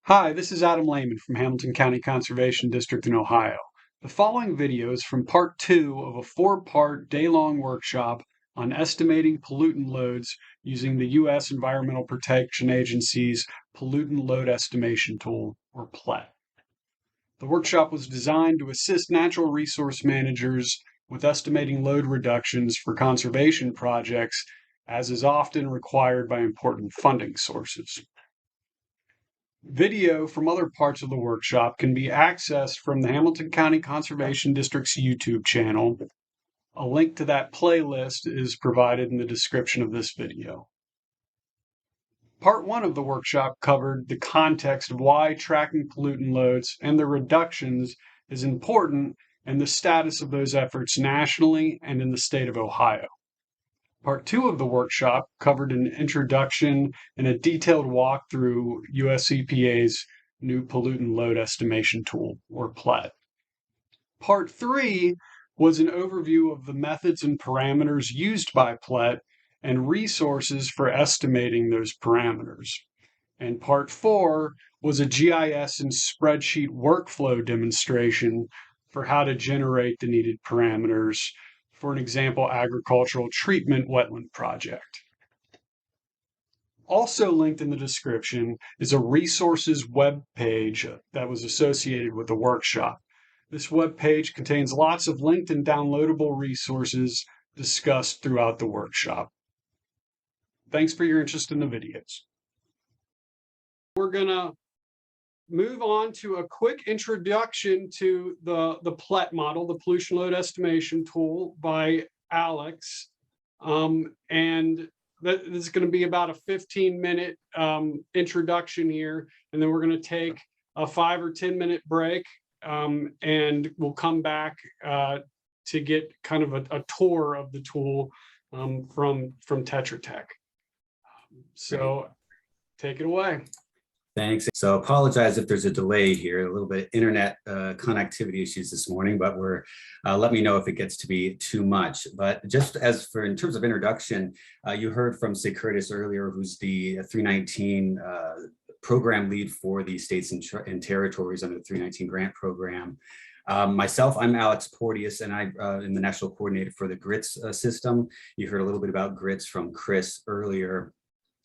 Hi, this is Adam Lehman from Hamilton County Conservation District in Ohio. The following video is from part 2 of a 4-part day-long workshop on estimating pollutant loads using the U.S. Environmental Protection Agency's Pollutant Load Estimation Tool, or PLET. The workshop was designed to assist natural resource managers with estimating load reductions for conservation projects, as is often required by important funding sources. Video from other parts of the workshop can be accessed from the Hamilton County Conservation District's YouTube channel. A link to that playlist is provided in the description of this video. Part 1 of the workshop covered the context of why tracking pollutant loads and their reductions is important and the status of those efforts nationally and in the state of Ohio. Part 2 of the workshop covered an introduction and a detailed walkthrough US EPA's new pollutant load estimation tool, or PLET. Part 3 was an overview of the methods and parameters used by PLET and resources for estimating those parameters. And Part 4 was a GIS and spreadsheet workflow demonstration for how to generate the needed parameters. For an example, agricultural treatment wetland project. Also linked in the description is a resources web page that was associated with the workshop. This web page contains lots of linked and downloadable resources discussed throughout the workshop. Thanks for your interest in the videos. We're going to move on to a quick introduction to the PLET model, the pollution load estimation tool by Alex. And this is going to be about a 15-minute introduction here. And then we're going to take a 5 or 10-minute break. And we'll come back to get kind of a tour of the tool from Tetra Tech. So take it away. Thanks. So apologize if there's a delay here, a little bit internet connectivity issues this morning, but let me know if it gets to be too much. But just as for in terms of introduction, you heard from Sid Curtis earlier, who's the 319 program lead for the states and territories under the 319 grant program. Myself, I'm Alex Porteous, and I am the national coordinator for the GRITS system. You heard a little bit about GRITS from Chris earlier.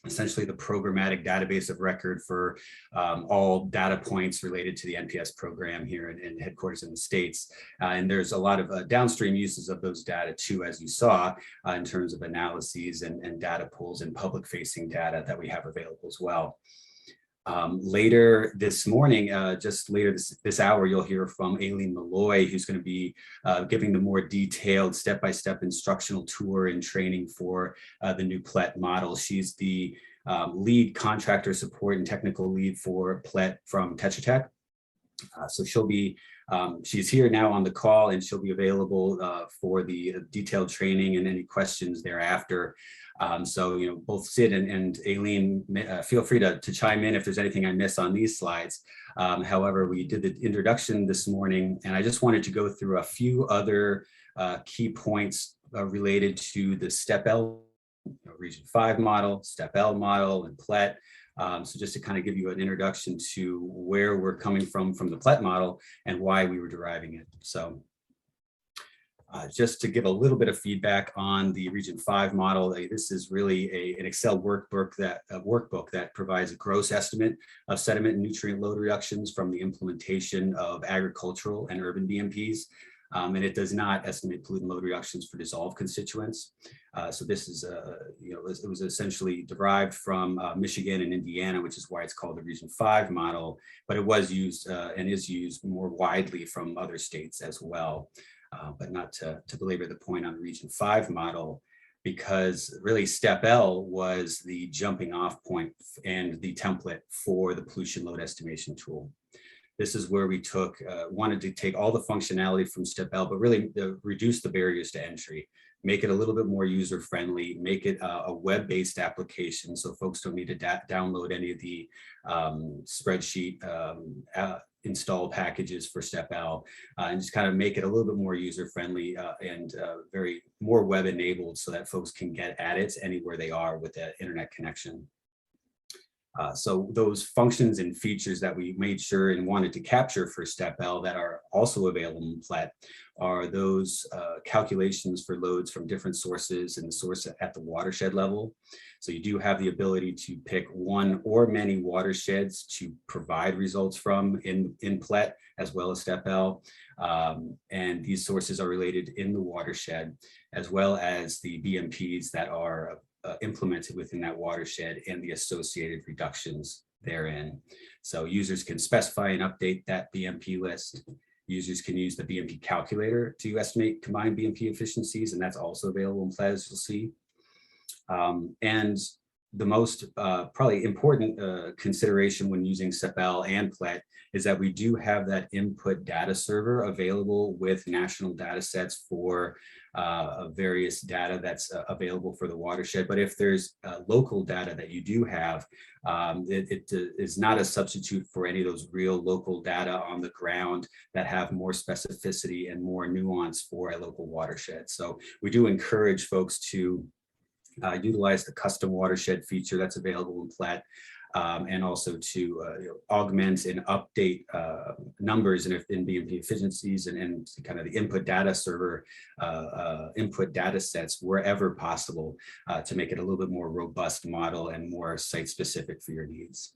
Essentially the programmatic database of record for all data points related to the NPS program here in headquarters in the States. And there's a lot of downstream uses of those data too, as you saw, in terms of analyses and data pools and public facing data that we have available as well. Later this morning, just later this hour, you'll hear from Aileen Malloy, who's going to be giving the more detailed step-by-step instructional tour and training for the new PLET model. She's the lead contractor support and technical lead for PLET from Tetra Tech. So she's here now on the call, and she'll be available for the detailed training and any questions thereafter. So, both Sid and Aileen, feel free to chime in if there's anything I miss on these slides. However, we did the introduction this morning, and I just wanted to go through a few other key points related to the STEP-L Region 5 model, STEP-L model, and PLET. So just to kind of give you an introduction to where we're coming from the PLET model and why we were deriving it. So just to give a little bit of feedback on the Region 5 model, this is really an Excel workbook that provides a gross estimate of sediment and nutrient load reductions from the implementation of agricultural and urban BMPs. And it does not estimate pollutant load reductions for dissolved constituents. So this is, it was essentially derived from Michigan and Indiana, which is why it's called the Region 5 model, but it was used and is used more widely from other states as well. But not to belabor the point on the Region 5 model, because really STEP-L was the jumping off point and the template for the pollution load estimation tool. This is where we wanted to take all the functionality from STEP-L, but really reduce the barriers to entry, make it a little bit more user-friendly, make it a web-based application so folks don't need to download any of the spreadsheet install packages for STEP-L, and just kind of make it a little bit more user-friendly and very more web-enabled so that folks can get at it anywhere they are with that internet connection. So those functions and features that we made sure and wanted to capture for Step L that are also available in PLET are those calculations for loads from different sources and the source at the watershed level. So you do have the ability to pick one or many watersheds to provide results from in PLET as well as Step L. And these sources are related in the watershed, as well as the BMPs that are implemented within that watershed and the associated reductions therein. So users can specify and update that BMP list. Users can use the BMP calculator to estimate combined BMP efficiencies, and that's also available in PLET, as you'll see. And the most probably important consideration when using Step L and PLET is that we do have that input data server available with national data sets for various data that's available for the watershed. But if there's local data that you do have, it is not a substitute for any of those real local data on the ground that have more specificity and more nuance for a local watershed. So we do encourage folks to utilize the custom watershed feature that's available in PLET, and also to augment and update numbers in BMP efficiencies and kind of the input data server, input data sets wherever possible to make it a little bit more robust model and more site specific for your needs.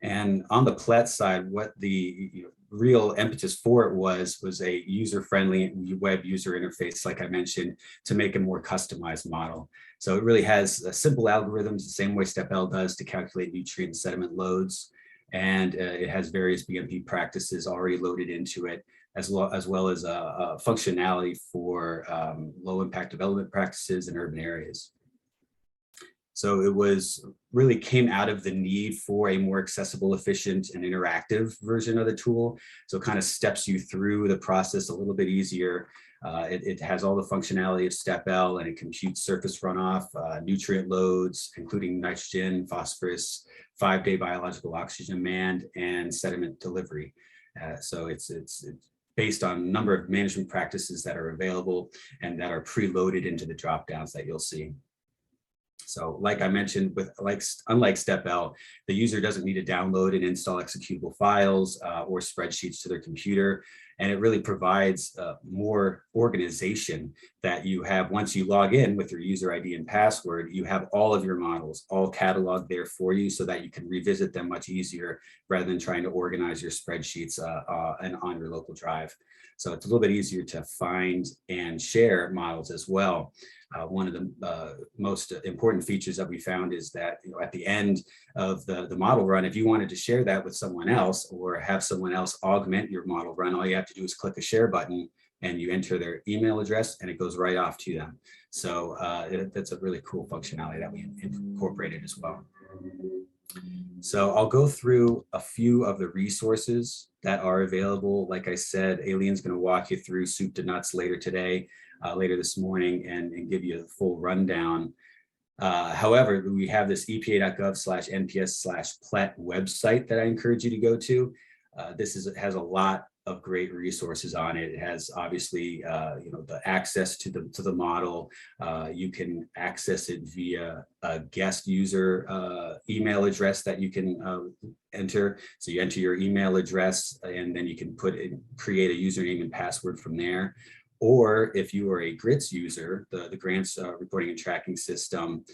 And on the PLET side, what the real impetus for it was a user-friendly web user interface, like I mentioned, to make a more customized model. So it really has simple algorithms, the same way Step L does, to calculate nutrient and sediment loads. And it has various BMP practices already loaded into it, as well as functionality for low impact development practices in urban areas. So it really came out of the need for a more accessible, efficient, and interactive version of the tool. So it kind of steps you through the process a little bit easier. It has all the functionality of Step L, and it computes surface runoff, nutrient loads, including nitrogen, phosphorus, 5-day biological oxygen demand, and sediment delivery. So it's based on a number of management practices that are available and that are preloaded into the dropdowns that you'll see. So like I mentioned, unlike Step L, the user doesn't need to download and install executable files or spreadsheets to their computer. And it really provides more organization that you have once you log in with your user ID and password. You have all of your models all cataloged there for you so that you can revisit them much easier rather than trying to organize your spreadsheets and on your local drive. So it's a little bit easier to find and share models as well. One of the most important features that we found is that at the end of the model run, if you wanted to share that with someone else or have someone else augment your model run, all you have to do is click a share button and you enter their email address and it goes right off to them. So that's a really cool functionality that we incorporated as well. So I'll go through a few of the resources that are available. Like I said, Aileen's going to walk you through soup to nuts later today, later this morning, and give you a full rundown. However, we have this epa.gov/nps/PLET website that I encourage you to go to. It has a lot of great resources on it. It has obviously the access to the model. You can access it via a guest user email address that you can enter. So you enter your email address and then you can create a username and password from there. Or if you are a GRITS user, the grants reporting and tracking system,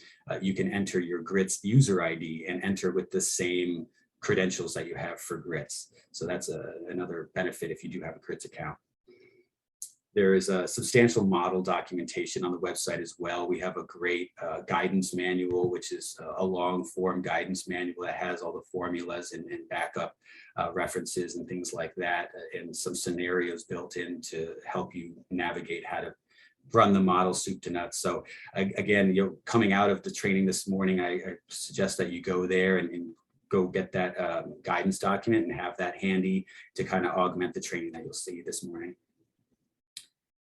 you can enter your GRITS user ID and enter with the same credentials that you have for GRITS. So that's another benefit if you do have a GRITS account. There is a substantial model documentation on the website as well. We have a great guidance manual, which is a long form guidance manual that has all the formulas and backup references and things like that, and some scenarios built in to help you navigate how to run the model soup to nuts. So again, coming out of the training this morning, I suggest that you go there and go get that guidance document and have that handy to kind of augment the training that you'll see this morning.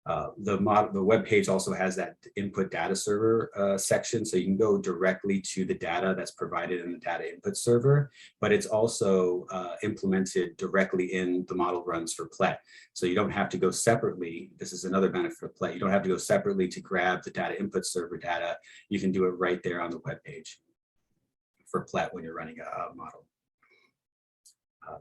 The web page also has that input data server section, so you can go directly to the data that's provided in the data input server, but it's also implemented directly in the model runs for PLET. So you don't have to go separately. This is another benefit of PLET. You don't have to go separately to grab the data input server data. You can do it right there on the web page for PLET when you're running a model.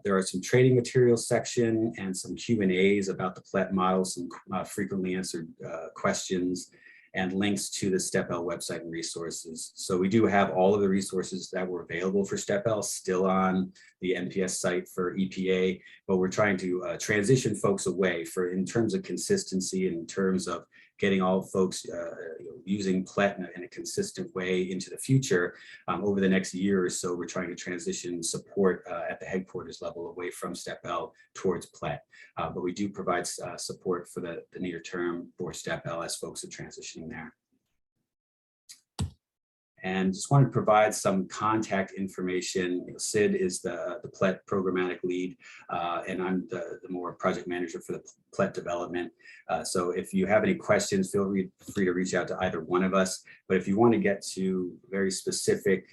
There are some training materials section and some Q&As about the PLET model, some frequently answered questions, and links to the STEP-L website and resources. So we do have all of the resources that were available for STEP-L still on the NPS site for EPA, but we're trying to transition folks away in terms of consistency and in terms of getting all folks using PLET in a consistent way into the future. Over the next year or so, we're trying to transition support at the headquarters level away from STEP-L towards PLET. But we do provide support for the near term for STEP-L as folks are transitioning there. And just want to provide some contact information. Sid is the PLET programmatic lead, and I'm the more project manager for the PLET development. So if you have any questions, feel free to reach out to either one of us. But if you want to get to very specific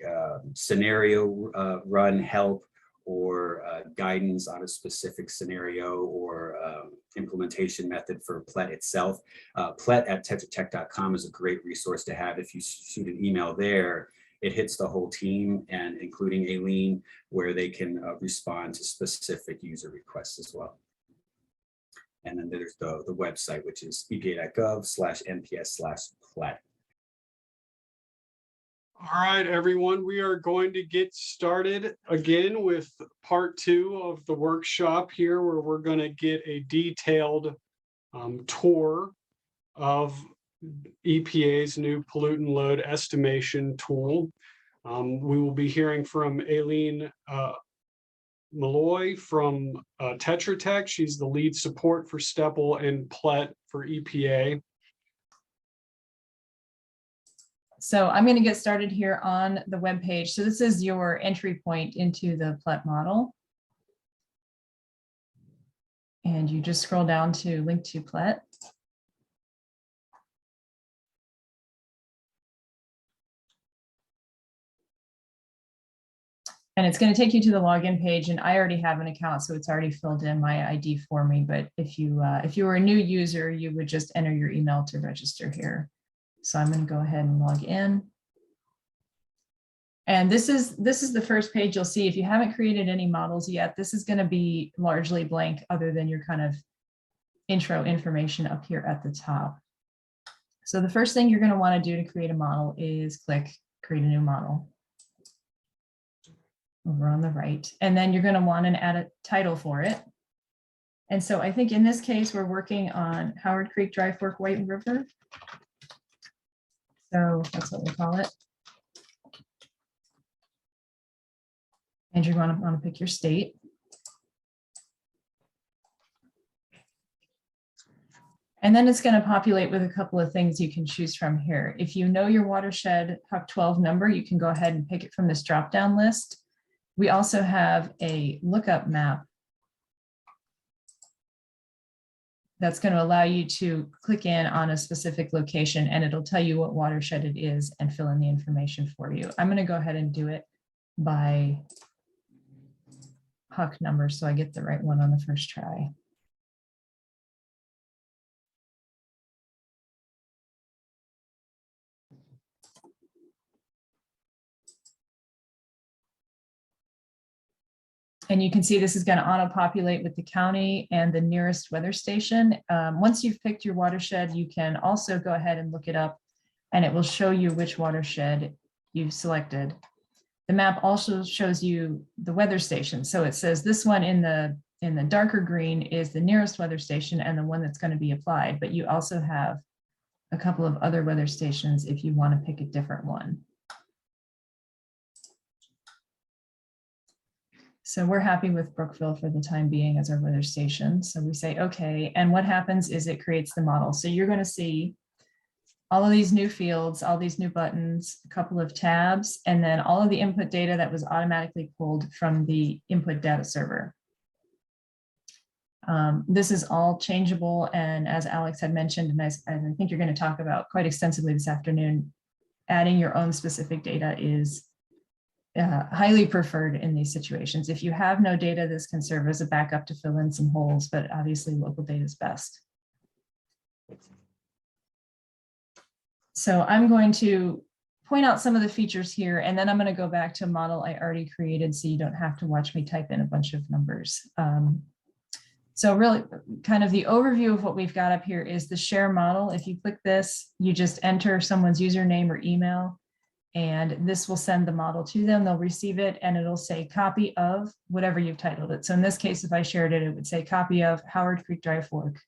scenario run help or guidance on a specific scenario or implementation method for PLET itself, PLET at tetratech.com is a great resource to have. If you shoot an email there, it hits the whole team, and including Aileen, where they can respond to specific user requests as well. And then there's the website, which is epa.gov/nps/PLET. All right, everyone, we are going to get started again with part 2 of the workshop here, where we're going to get a detailed tour of EPA's new pollutant load estimation tool. We will be hearing from Aileen Malloy from Tetra Tech. She's the lead support for STEP-L and PLET for EPA. So I'm going to get started here on the web page. So this is your entry point into the PLET model. And you just scroll down to link to PLET. And it's going to take you to the login page, and I already have an account, so it's already filled in my ID for me. But if you were a new user, you would just enter your email to register here. So I'm going to go ahead and log in. And this is the first page you'll see. If you haven't created any models yet, this is going to be largely blank other than your kind of intro information up here at the top. So the first thing you're going to want to do to create a model is click create a new model over on the right. And then you're going to want to add a title for it. And so I think in this case, we're working on Howard Creek Dry Fork White River. So that's what we'll call it. And you're going to want to pick your state. And then it's going to populate with a couple of things you can choose from here. If you know your watershed HUC 12 number, you can go ahead and pick it from this drop-down list. We also have a lookup map that's going to allow you to click in on a specific location, and it'll tell you what watershed it is and fill in the information for you. I'm going to go ahead and do it by HUC number so I get the right one on the first try. And you can see this is going to auto-populate with the county and the nearest weather station. Once you've picked your watershed, you can also go ahead and look it up, and it will show you which watershed you've selected. The map also shows you the weather station. So it says this one in the darker green is the nearest weather station and the one that's going to be applied. But you also have a couple of other weather stations if you want to pick a different one. So we're happy with Brookville for the time being as our weather station. So we say, okay, and what happens is it creates the model. So you're going to see all of these new fields, all these new buttons, a couple of tabs, and then all of the input data that was automatically pulled from the input data server. This is all changeable, and as Alex had mentioned, and as I think you're going to talk about quite extensively this afternoon, adding your own specific data is highly preferred in these situations. If you have no data, this can serve as a backup to fill in some holes, but obviously local data is best. So I'm going to point out some of the features here, and then I'm going to go back to a model I already created so you don't have to watch me type in a bunch of numbers. So really kind of the overview of what we've got up here is the share model. If you click this, you just enter someone's username or email, and this will send the model to them. They'll receive it and it'll say copy of whatever you've titled it. So in this case, if I shared it, it would say copy of Howard Creek Dry Fork.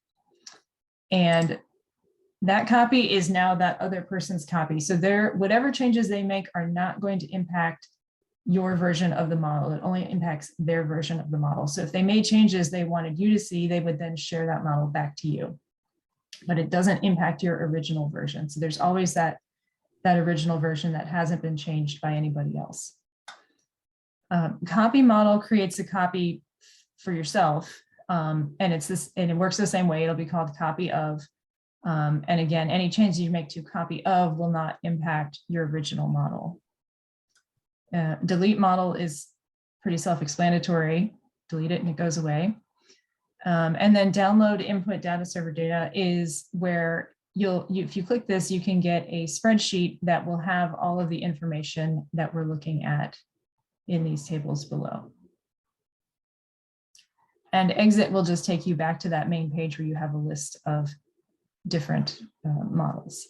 And that copy is now that other person's copy. So whatever changes they make are not going to impact your version of the model. It only impacts their version of the model. So if they made changes they wanted you to see, they would then share that model back to you. But it doesn't impact your original version. So there's always that original version that hasn't been changed by anybody else. Copy model creates a copy for yourself. And it works the same way. It'll be called copy of. And again, any changes you make to copy of will not impact your original model. Delete model is pretty self-explanatory. Delete it and it goes away. And then download input data server data is where if you click this, you can get a spreadsheet that will have all of the information that we're looking at in these tables below. And exit will just take you back to that main page where you have a list of different models.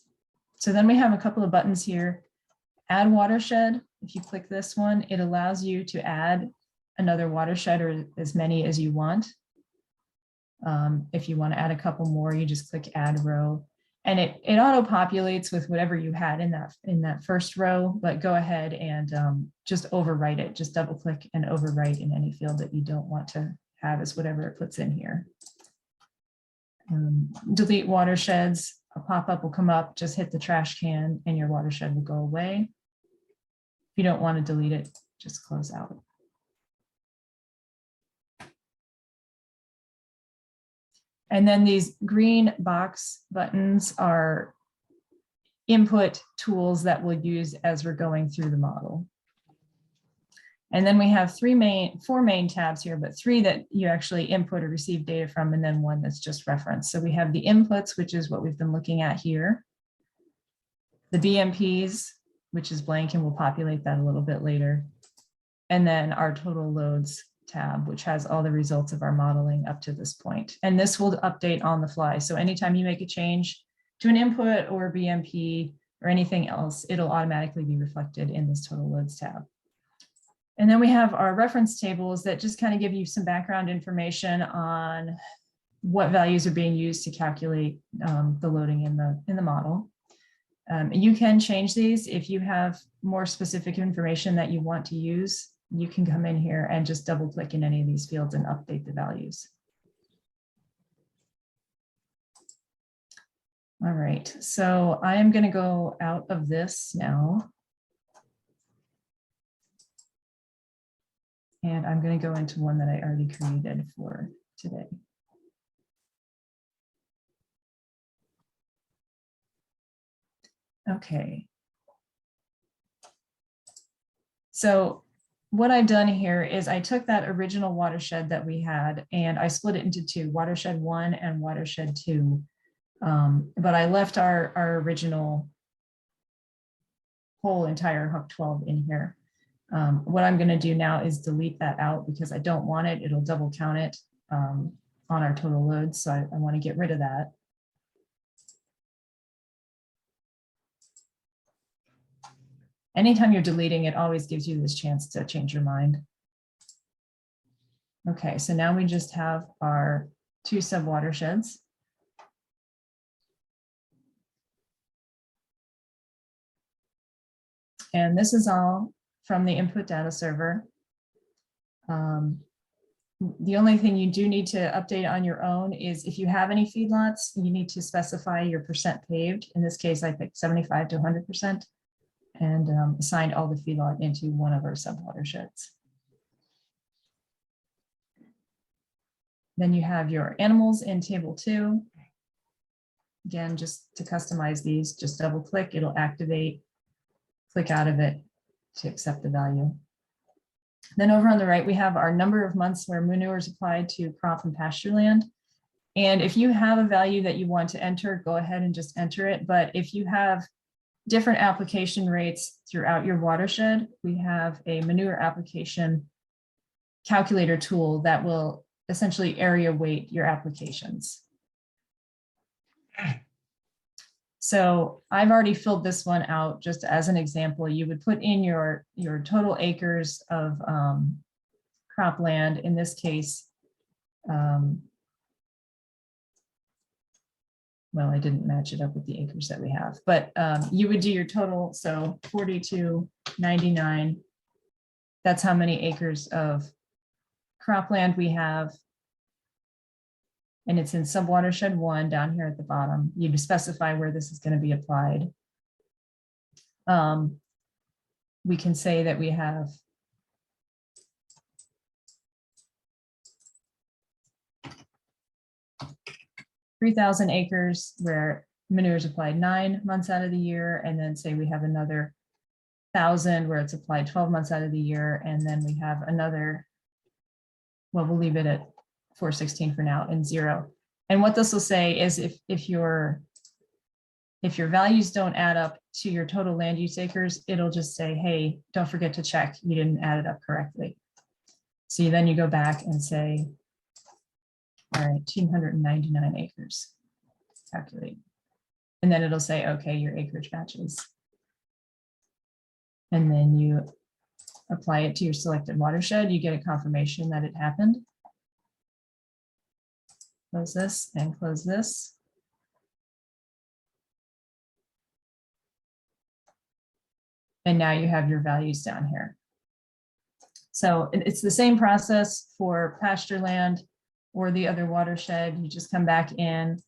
So then we have a couple of buttons here. Add watershed. If you click this one, it allows you to add another watershed or as many as you want. If you want to add a couple more, you just click add row, and it auto-populates with whatever you had in that first row, but go ahead and just overwrite it. Just double click and overwrite in any field that you don't want to have as whatever it puts in here. Delete watersheds. A pop-up will come up, just hit the trash can and your watershed will go away. If you don't want to delete it, just close out. And then these green box buttons are input tools that we'll use as we're going through the model. And then we have four main tabs here, but three that you actually input or receive data from, and then one that's just referenced. So we have the inputs, which is what we've been looking at here. The BMPs, which is blank, and we'll populate that a little bit later. And then our total loads tab, which has all the results of our modeling up to this point. And this will update on the fly. So anytime you make a change to an input or BMP or anything else, it'll automatically be reflected in this total loads tab. And then we have our reference tables that just kind of give you some background information on what values are being used to calculate the loading in the model. You can change these if you have more specific information that you want to use. You can come in here and just double click in any of these fields and update the values. All right, so I am going to go out of this now. And I'm going to go into one that I already created for today. Okay. So what I've done here is I took that original watershed that we had and I split it into two, watershed 1 and watershed 2. But I left our original whole entire Huck 12 in here. What I'm going to do now is delete that out because I don't want it. It'll double count it on our total load. So I want to get rid of that. Anytime you're deleting, it always gives you this chance to change your mind. Okay, so now we just have our 2 sub watersheds. And this is all from the input data server. The only thing you do need to update on your own is if you have any feedlots, you need to specify your percent paved. In this case, I picked 75 to 100% and assigned all the feedlot into one of our sub watersheds. Then you have your animals in table 2. Again, just to customize these, just double click, it'll activate, click out of it to accept the value. Then over on the right, we have our number of months where manure is applied to crop and pasture land. And if you have a value that you want to enter, go ahead and just enter it. But if you have different application rates throughout your watershed, we have a manure application calculator tool that will essentially area weight your applications. So I've already filled this one out just as an example. You would put in your total acres of cropland. In this case, well, I didn't match it up with the acres that we have, but you would do your total. So 4299, that's how many acres of cropland we have. And it's in subwatershed 1 down here at the bottom. You specify where this is going to be applied. We can say that we have (3,000) acres where manure is applied 9 months out of the year, and then say we have another 1,000 where it's applied 12 months out of the year, and then we have another, well, we'll leave it at 416 for now and 0. And what this will say is if your values don't add up to your total land use acres, it'll just say, hey, don't forget to check, you didn't add it up correctly. So then you go back and say, all right, 299 acres, calculate. And then it'll say, okay, your acreage matches. And then you apply it to your selected watershed, you get a confirmation that it happened. Close this and close this. And now you have your values down here. So it's the same process for pasture land or the other watershed. You just come back in,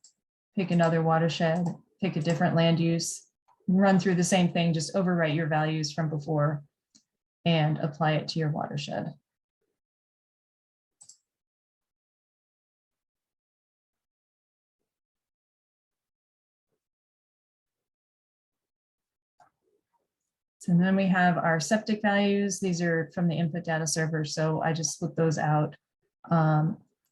pick another watershed, pick a different land use, run through the same thing, just overwrite your values from before and apply it to your watershed. So then we have our septic values. These are from the input data server, so I just split those out.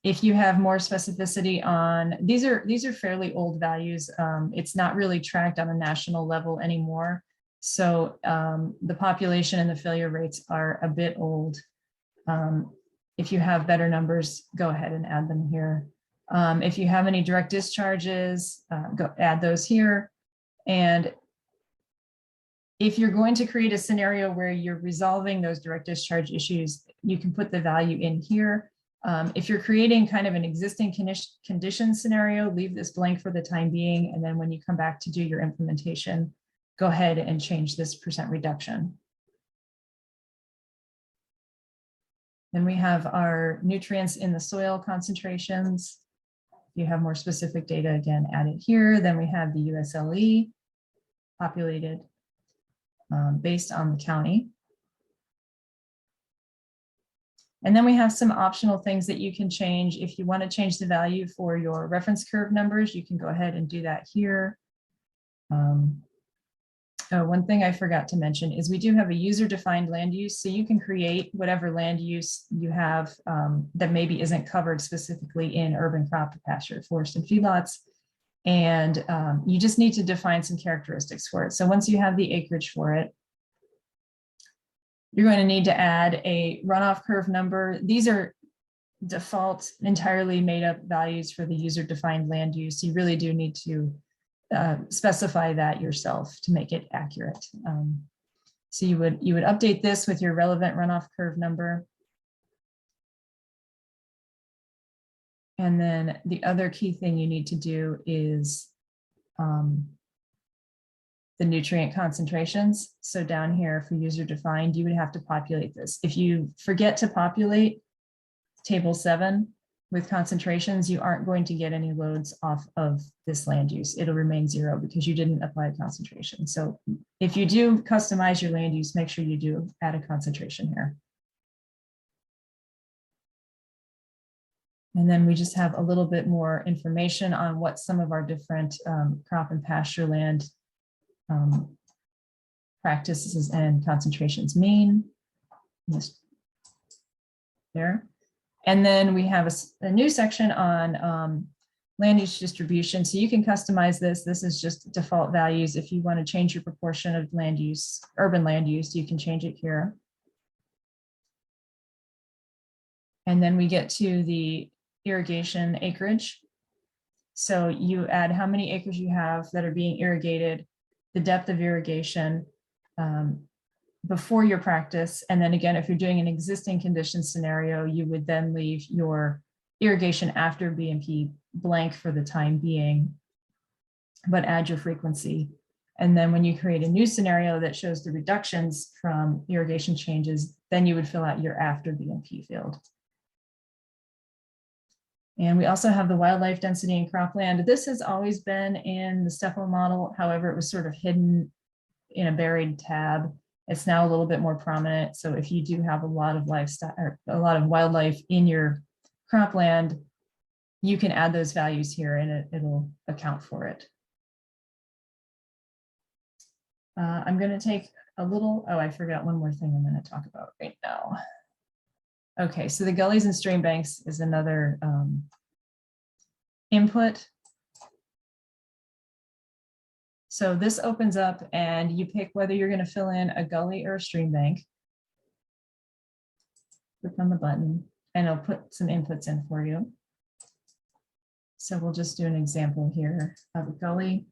If you have more specificity on, these are fairly old values. It's not really tracked on a national level anymore. So the population and the failure rates are a bit old. If you have better numbers, go ahead and add them here. If you have any direct discharges, go add those here. And if you're going to create a scenario where you're resolving those direct discharge issues, you can put the value in here. If you're creating kind of an existing condition scenario, leave this blank for the time being. And then when you come back to do your implementation, go ahead and change this % reduction. Then we have our nutrients in the soil concentrations. If you have more specific data, again, add it here. Then we have the USLE populated based on the county. And then we have some optional things that you can change. If you want to change the value for your reference curve numbers, you can go ahead and do that here. One thing I forgot to mention is we do have a user-defined land use, so you can create whatever land use you have that maybe isn't covered specifically in urban crop, pasture, forest, and feedlots. And you just need to define some characteristics for it. So once you have the acreage for it, you're going to need to add a runoff curve number. These are default, entirely made up values for the user-defined land use. You really do need to specify that yourself to make it accurate. So you would update this with your relevant runoff curve number. And then the other key thing you need to do is the nutrient concentrations. So down here for user defined, you would have to populate this. If you forget to populate table 7 with concentrations, you aren't going to get any loads off of this land use. It'll remain 0 because you didn't apply a concentration. So if you do customize your land use, make sure you do add a concentration here. And then we just have a little bit more information on what some of our different crop and pasture land practices and concentrations mean. There. And then we have a new section on land use distribution. So you can customize this. This is just default values. If you want to change your proportion of land use, urban land use, you can change it here. And then we get to the irrigation acreage. So you add how many acres you have that are being irrigated, the depth of irrigation before your practice. And then again, if you're doing an existing condition scenario, you would then leave your irrigation after BMP blank for the time being, but add your frequency. And then when you create a new scenario that shows the reductions from irrigation changes, then you would fill out your after BMP field. And we also have the wildlife density and cropland. This has always been in the STEPO model. However, it was sort of hidden in a buried tab. It's now a little bit more prominent. So if you do have a lot of livestock or a lot of wildlife in your cropland, you can add those values here and it'll account for it. I'm going to take a little, oh, I forgot one more thing I'm going to talk about right now. Okay, so the gullies and stream banks is another input. So this opens up and you pick whether you're going to fill in a gully or a stream bank. Click on the button and it'll put some inputs in for you. So we'll just do an example here of a gully.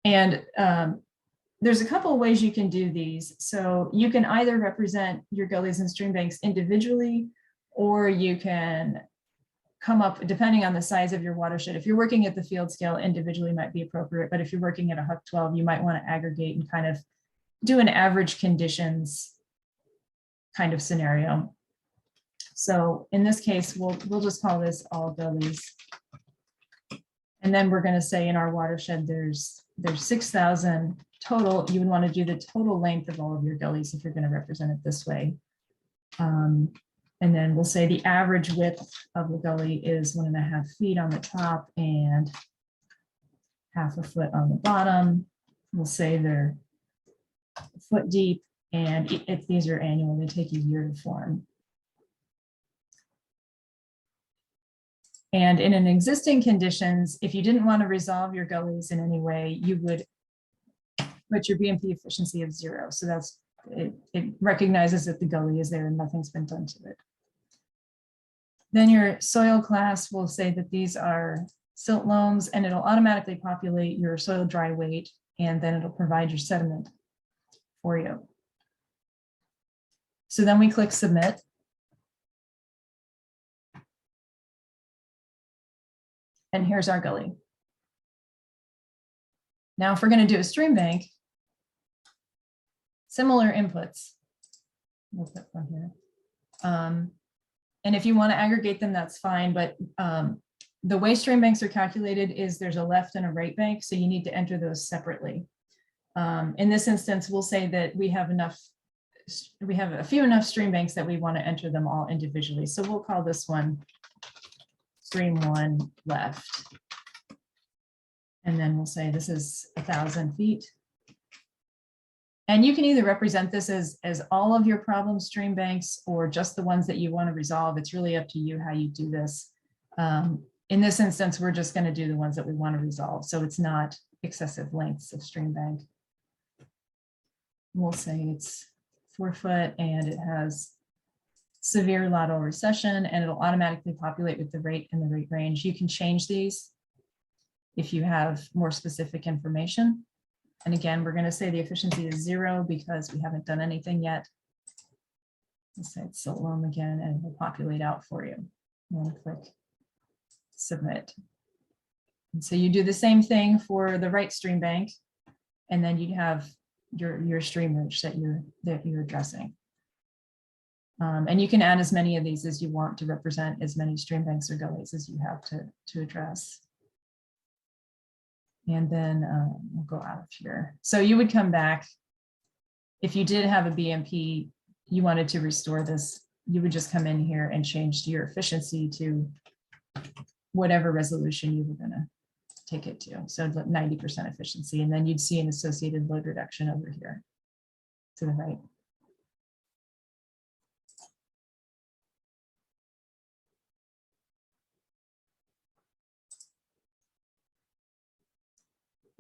And there's a couple of ways you can do these. So you can either represent your gullies and stream banks individually, or you can come up, depending on the size of your watershed. If you're working at the field scale, individually might be appropriate, but if you're working at a HUC 12, you might want to aggregate and kind of do an average conditions kind of scenario. So in this case, we'll just call this all gullies. And then we're going to say in our watershed, there's 6,000 total. You would want to do the total length of all of your gullies if you're going to represent it this way. And then we'll say the average width of the gully is 1.5 feet on the top and 0.5 foot on the bottom. We'll say they're a foot deep, and if these are annual, they take a year to form. And in an existing conditions, if you didn't want to resolve your gullies in any way, you would put your BMP efficiency of 0. So that's it recognizes that the gully is there and nothing's been done to it. Then your soil class will say that these are silt loams, and it'll automatically populate your soil dry weight, and then it'll provide your sediment for you. So then we click submit. And here's our gully. Now, if we're going to do a stream bank, similar inputs. We'll put one here. And if you want to aggregate them, that's fine. But the way stream banks are calculated is there's a left and a right bank. So you need to enter those separately. In this instance, we'll say that we have a few enough stream banks that we want to enter them all individually. So we'll call this one stream 1 left. And then we'll say this is 1,000 feet. And you can either represent this as all of your problem stream banks or just the ones that you want to resolve. It's really up to you how you do this. In this instance, we're just going to do the ones that we want to resolve. So it's not excessive lengths of stream bank. We'll say it's 4 foot and it has severe lateral recession, and it'll automatically populate with the rate and the rate range. You can change these if you have more specific information. And again, we're going to say the efficiency is 0 because we haven't done anything yet. Let's say it's silt loam again, and it will populate out for you. And click submit. And so you do the same thing for the right stream bank, and then you have your stream ridge that you're addressing. And you can add as many of these as you want to represent as many stream banks or gullies as you have to address. And then we'll go out of here. So you would come back if you did have a BMP, you wanted to restore this you would just come in here and change your efficiency to whatever resolution you were going to take it to. So 90% efficiency, and then you'd see an associated load reduction over here to the right.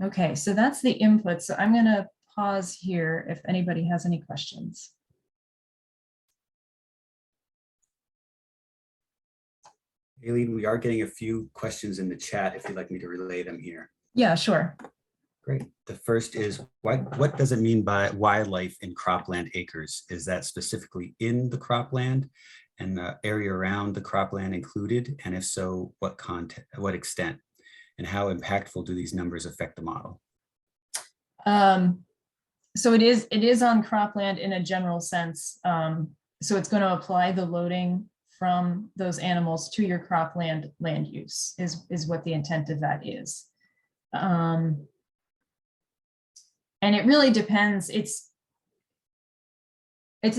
Okay, so that's the input. So I'm going to pause here if anybody has any questions. Aileen, we are getting a few questions in the chat if you'd like me to relay them here. Yeah, sure. Great. The first is, what does it mean by wildlife in cropland acres? Is that specifically in the cropland and the area around the cropland included? And if so, what content, what extent? And how impactful do these numbers affect the model? So it is on cropland in a general sense. So it's going to apply the loading from those animals to your cropland land use is what the intent of that is. And it really depends. It's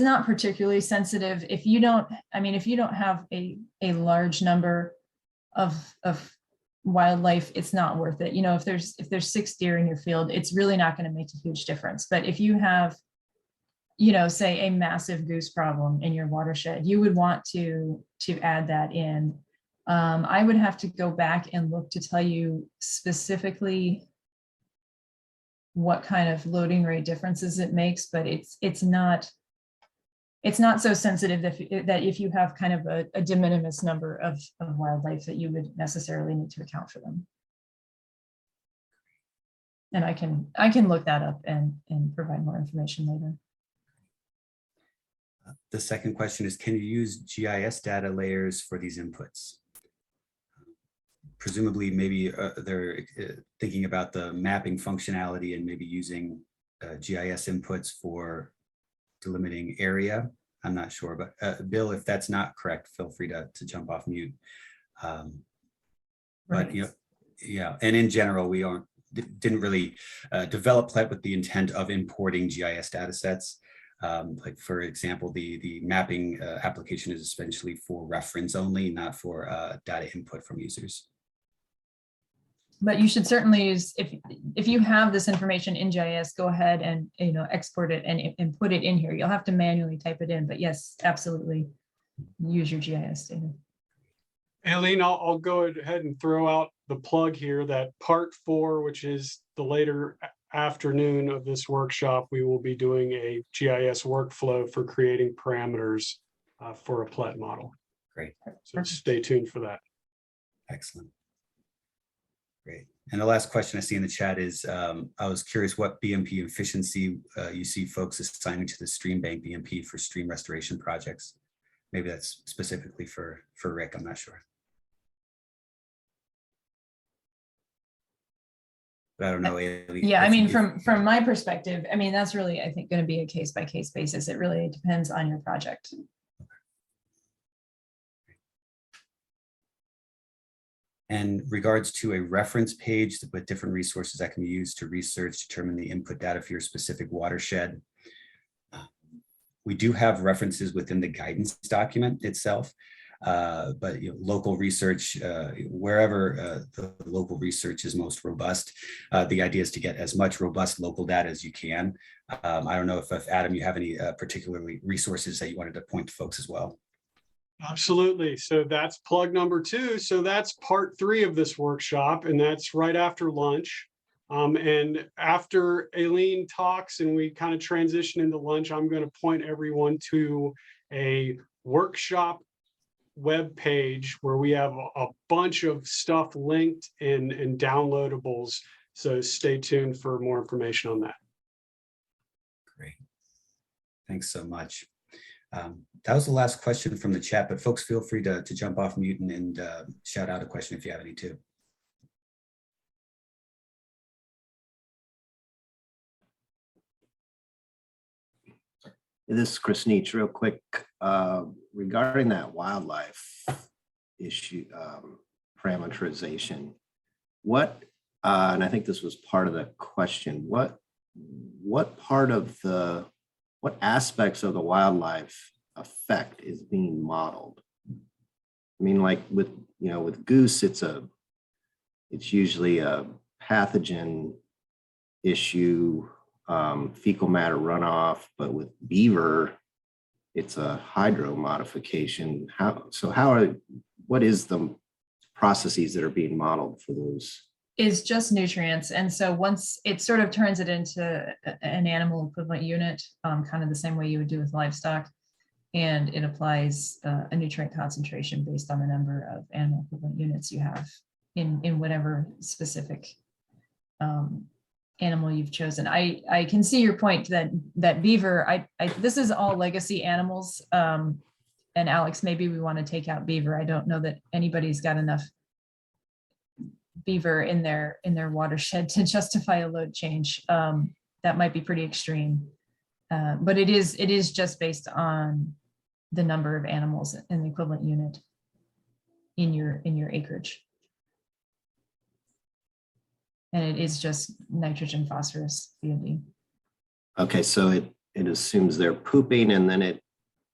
not particularly sensitive. If you don't have a large number of wildlife, it's not worth it. You know, if there's 6 deer in your field, it's really not going to make a huge difference. But if you have, you know, say a massive goose problem in your watershed, you would want to add that in. I would have to go back and look to tell you specifically what kind of loading rate differences it makes, but it's not so sensitive that if you have kind of a de minimis number of wildlife that you would necessarily need to account for them. And I can look that up and provide more information later. The second question is, can you use GIS data layers for these inputs? Presumably, maybe they're thinking about the mapping functionality and maybe using GIS inputs for delimiting area. I'm not sure, but Bill, if that's not correct, feel free to jump off mute. Right. But you know, yeah, and in general, we didn't really develop PLET with the intent of importing GIS data sets. Like for example, the mapping application is essentially for reference only, not for data input from users. But you should certainly use, if you have this information in GIS, go ahead and, you know, export it and put it in here. You'll have to manually type it in, but yes, absolutely use your GIS data. Aileen, I'll go ahead and throw out the plug here that part 4, which is the later afternoon of this workshop, we will be doing a GIS workflow for creating parameters for a PLET model. Great. So stay tuned for that. Excellent. Great. And the last question I see in the chat is, I was curious what BMP efficiency you see folks assigning to the stream bank BMP for stream restoration projects. Maybe that's specifically for Rick, I'm not sure. But I don't know. Yeah, I mean, from my perspective, I mean, that's really, I think, going to be a case-by-case basis. It really depends on your project. And regards to a reference page with different resources that can be used to research, determine the input data for your specific watershed. We do have references within the guidance document itself, but you know, local research, wherever the local research is most robust, the idea is to get as much robust local data as you can. I don't know if Adam, you have any particularly resources that you wanted to point to folks as well. Absolutely. So that's plug number 2. So that's part 3 of this workshop, and that's right after lunch. And after Aileen talks and we kind of transition into lunch, I'm going to point everyone to a workshop web page where we have a bunch of stuff linked and downloadables. So stay tuned for more information on that. Great. Thanks so much. That was the last question from the chat, but folks, feel free to jump off mute and shout out a question if you have any too. This is Chris Neach, real quick, regarding that wildlife issue, parameterization. What, and I think this was part of the question, what aspects of the wildlife effect is being modeled? I mean, like with, with goose, it's usually a pathogen issue, fecal matter runoff, but with beaver, it's a hydro modification. What is the processes that are being modeled for those? Is just nutrients. And so once it sort of turns it into an animal equivalent unit, kind of the same way you would do with livestock. And it applies a nutrient concentration based on the number of animal equivalent units you have in whatever specific animal you've chosen. I can see your point that beaver, this is all legacy animals. And Alex, maybe we want to take out beaver. I don't know that anybody's got enough beaver in their watershed to justify a load change. That might be pretty extreme. But it is just based on the number of animals in the equivalent unit in your acreage. And it is just nitrogen, phosphorus, BOD. Okay, so it assumes they're pooping and then it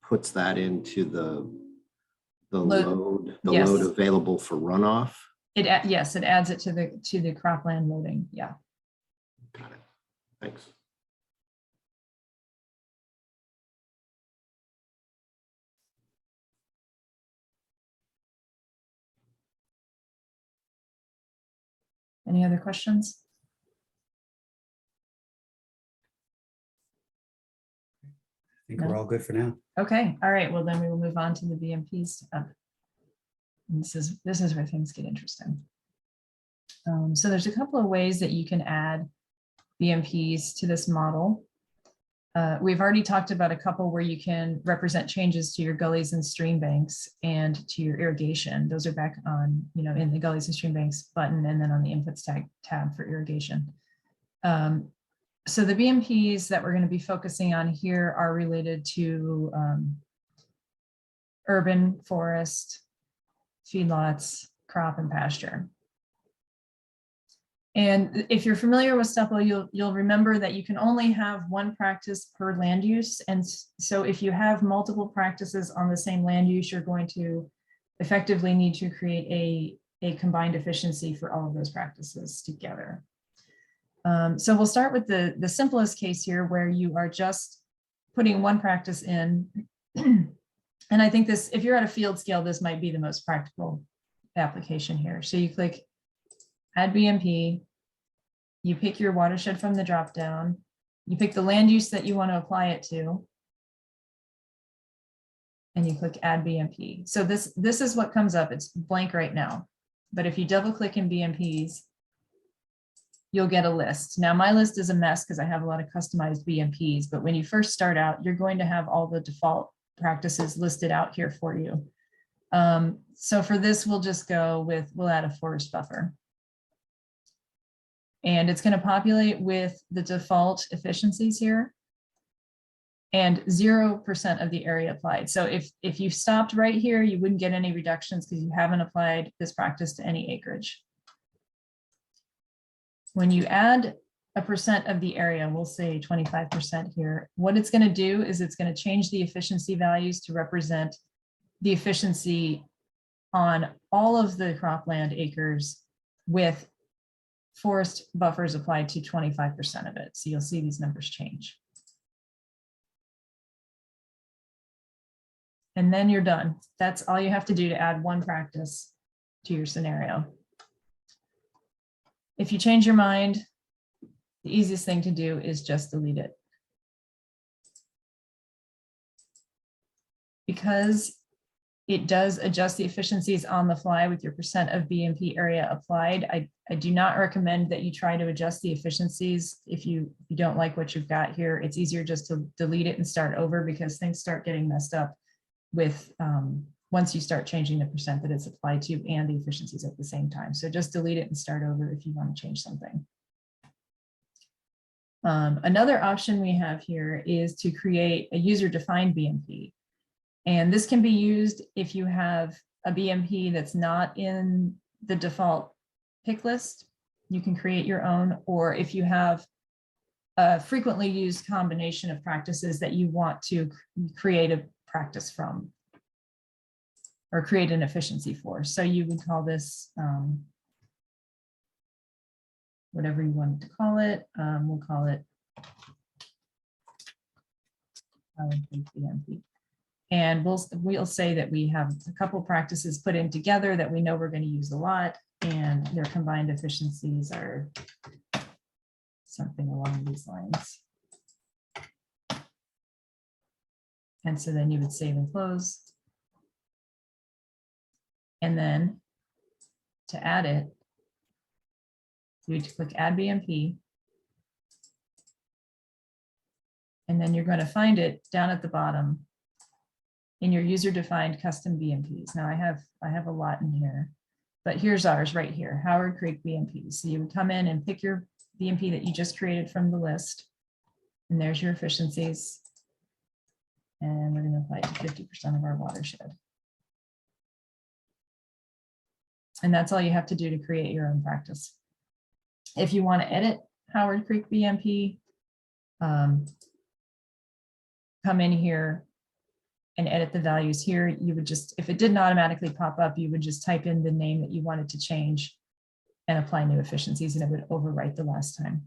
puts that into the load available for runoff. Yes, it adds it to the cropland loading. Yeah. Got it. Thanks. Any other questions? I think we're all good for now. Okay, all right. Well, then we will move on to the BMPs. And this is where things get interesting. So there's a couple of ways that you can add BMPs to this model. We've already talked about a couple where you can represent changes to your gullies and stream banks and to your irrigation. Those are back on, in the gullies and stream banks button, and then on the inputs tab for irrigation. So the BMPs that we're going to be focusing on here are related to urban, forest, feedlots, crop, and pasture. And if you're familiar with STEPL, you'll remember that you can only have one practice per land use. And so if you have multiple practices on the same land use, you're going to effectively need to create a combined efficiency for all of those practices together. So we'll start with the simplest case here, where you are just putting one practice in. And I think this, if you're at a field scale, this might be the most practical application here. So you click Add BMP, you pick your watershed from the dropdown, you pick the land use that you want to apply it to, and you click Add BMP. So this is what comes up. It's blank right now. But if you double click in BMPs, you'll get a list. Now my list is a mess because I have a lot of customized BMPs, but when you first start out, you're going to have all the default practices listed out here for you. So for this, we'll just go with, we'll add a forest buffer. And it's going to populate with the default efficiencies here and 0% of the area applied. So if you stopped right here, you wouldn't get any reductions because you haven't applied this practice to any acreage. When you add a percent of the area, we'll say 25% here, what it's going to do is it's going to change the efficiency values to represent the efficiency on all of the cropland acres with forest buffers applied to 25% of it. So you'll see these numbers change. And then you're done. That's all you have to do to add one practice to your scenario. If you change your mind, the easiest thing to do is just delete it. Because it does adjust the efficiencies on the fly with your percent of BMP area applied, I do not recommend that you try to adjust the efficiencies if you don't like what you've got here. It's easier just to delete it and start over because things start getting messed up with once you start changing the percent that it's applied to and the efficiencies at the same time. So just delete it and start over if you want to change something. Another option we have here is to create a user-defined BMP. And this can be used if you have a BMP that's not in the default pick list. You can create your own, or if you have a frequently used combination of practices that you want to create a practice from or create an efficiency for. So you would call this whatever you wanted to call it. We'll call it BMP. And we'll say that we have a couple practices put in together that we know we're going to use a lot, and their combined efficiencies are something along these lines. And so then you would save and close. And then to add it, you would click Add BMP. And then you're going to find it down at the bottom in your user-defined custom BMPs. Now I have a lot in here, but here's ours right here, Howard Creek BMP. So you would come in and pick your BMP that you just created from the list. And there's your efficiencies. And we're going to apply it to 50% of our watershed. And that's all you have to do to create your own practice. If you want to edit Howard Creek BMP, come in here and edit the values here. You would just, if it didn't automatically pop up, you would just type in the name that you wanted to change and apply new efficiencies, and it would overwrite the last time.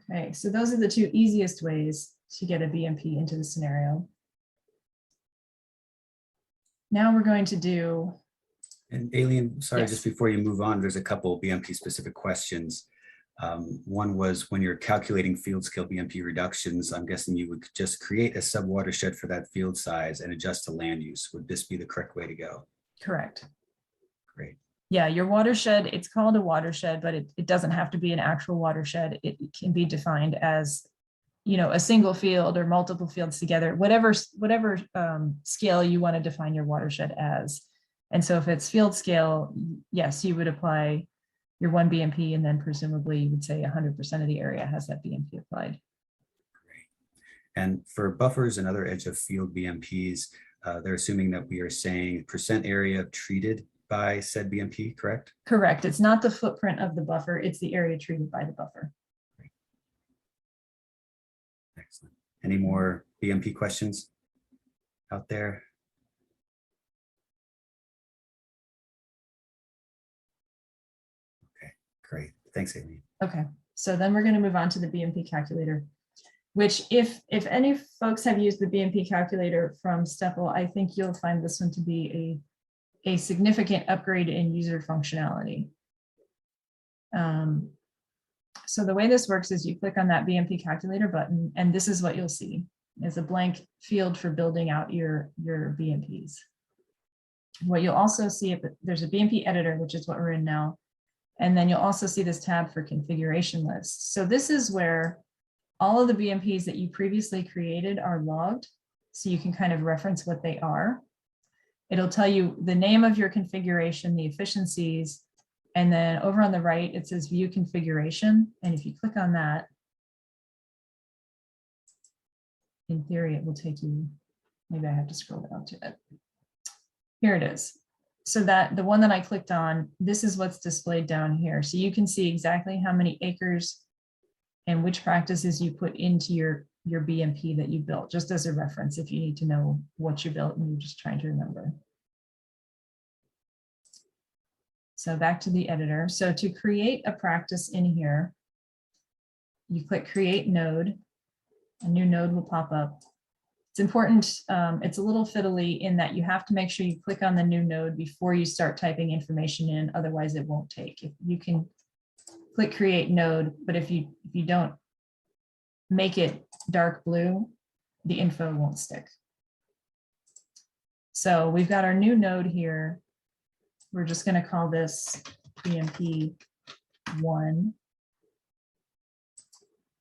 Okay, so those are the two easiest ways to get a BMP into the scenario. Now we're going to do. And Aileen, sorry, Yes. just before you move on, there's a couple BMP specific questions. One was when you're calculating field scale BMP reductions, I'm guessing you would just create a sub watershed for that field size and adjust to land use. Would this be the correct way to go? Correct. Great. Yeah, your watershed, it's called a watershed, but it doesn't have to be an actual watershed. It can be defined as, you know, a single field or multiple fields together, whatever scale you want to define your watershed as. And so if it's field scale, yes, you would apply your one BMP, and then presumably you would say 100% of the area has that BMP applied. Great. And for buffers and other edge of field BMPs, they're assuming that we are saying percent area treated by said BMP, correct? Correct. It's not the footprint of the buffer, it's the area treated by the buffer. Great. Excellent. Any more BMP questions out there? Okay, great. Thanks, Aileen. Okay, so then we're going to move on to the BMP calculator, which if any folks have used the BMP calculator from Stepple, I think you'll find this one to be a significant upgrade in user functionality. So the way this works is you click on that BMP calculator button, and this is what you'll see is a blank field for building out your BMPs. What you'll also see, if there's a BMP editor, which is what we're in now, and then you'll also see this tab for configuration lists. So this is where all of the BMPs that you previously created are logged, so you can kind of reference what they are. It'll tell you the name of your configuration, the efficiencies, and then over on the right, it says view configuration. And if you click on that, in theory, it will take you, maybe I have to scroll down to it. Here it is. So that the one that I clicked on, this is what's displayed down here. So you can see exactly how many acres and which practices you put into your BMP that you built, just as a reference if you need to know what you built and you're just trying to remember. So back to the editor. So to create a practice in here, you click create node, a new node will pop up. It's important, it's a little fiddly in that you have to make sure you click on the new node before you start typing information in, otherwise it won't take. If you can click create node, but if you don't make it dark blue, the info won't stick. So we've got our new node here. We're just going to call this BMP 1.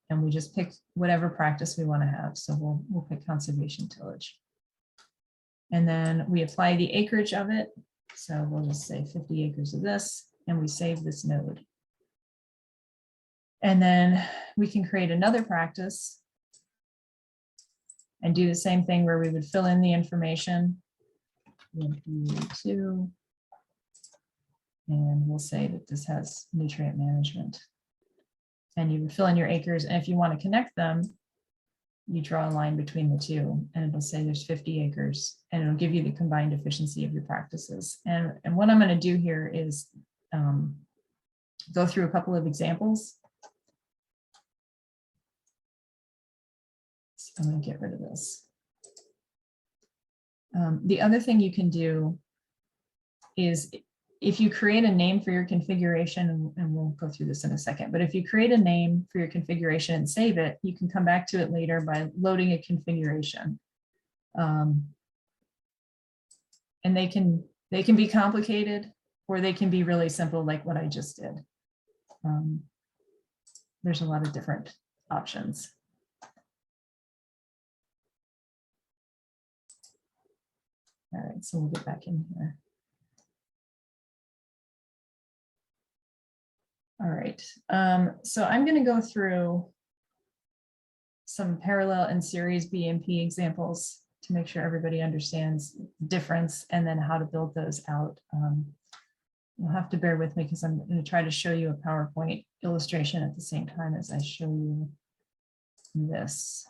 And we just pick whatever practice we want to have. So we'll pick conservation tillage. And then we apply the acreage of it. So we'll just say 50 acres of this, and we save this node. And then we can create another practice and do the same thing where we would fill in the information. BMP2. And we'll say that this has nutrient management. And you fill in your acres. And if you want to connect them, you draw a line between the two and it'll say there's 50 acres and it'll give you the combined efficiency of your practices. And what I'm going to do here is go through a couple of examples. So I'm going to get rid of this. The other thing you can do is if you create a name for your configuration, and we'll go through this in a second, but if you create a name for your configuration and save it, you can come back to it later by loading a configuration. And they can be complicated or they can be really simple like what I just did. There's a lot of different options. All right, so we'll get back in here. All right, so I'm going to go through some parallel and series BMP examples to make sure everybody understands the difference and then how to build those out. You'll have to bear with me because I'm going to try to show you a PowerPoint illustration at the same time as I show you this.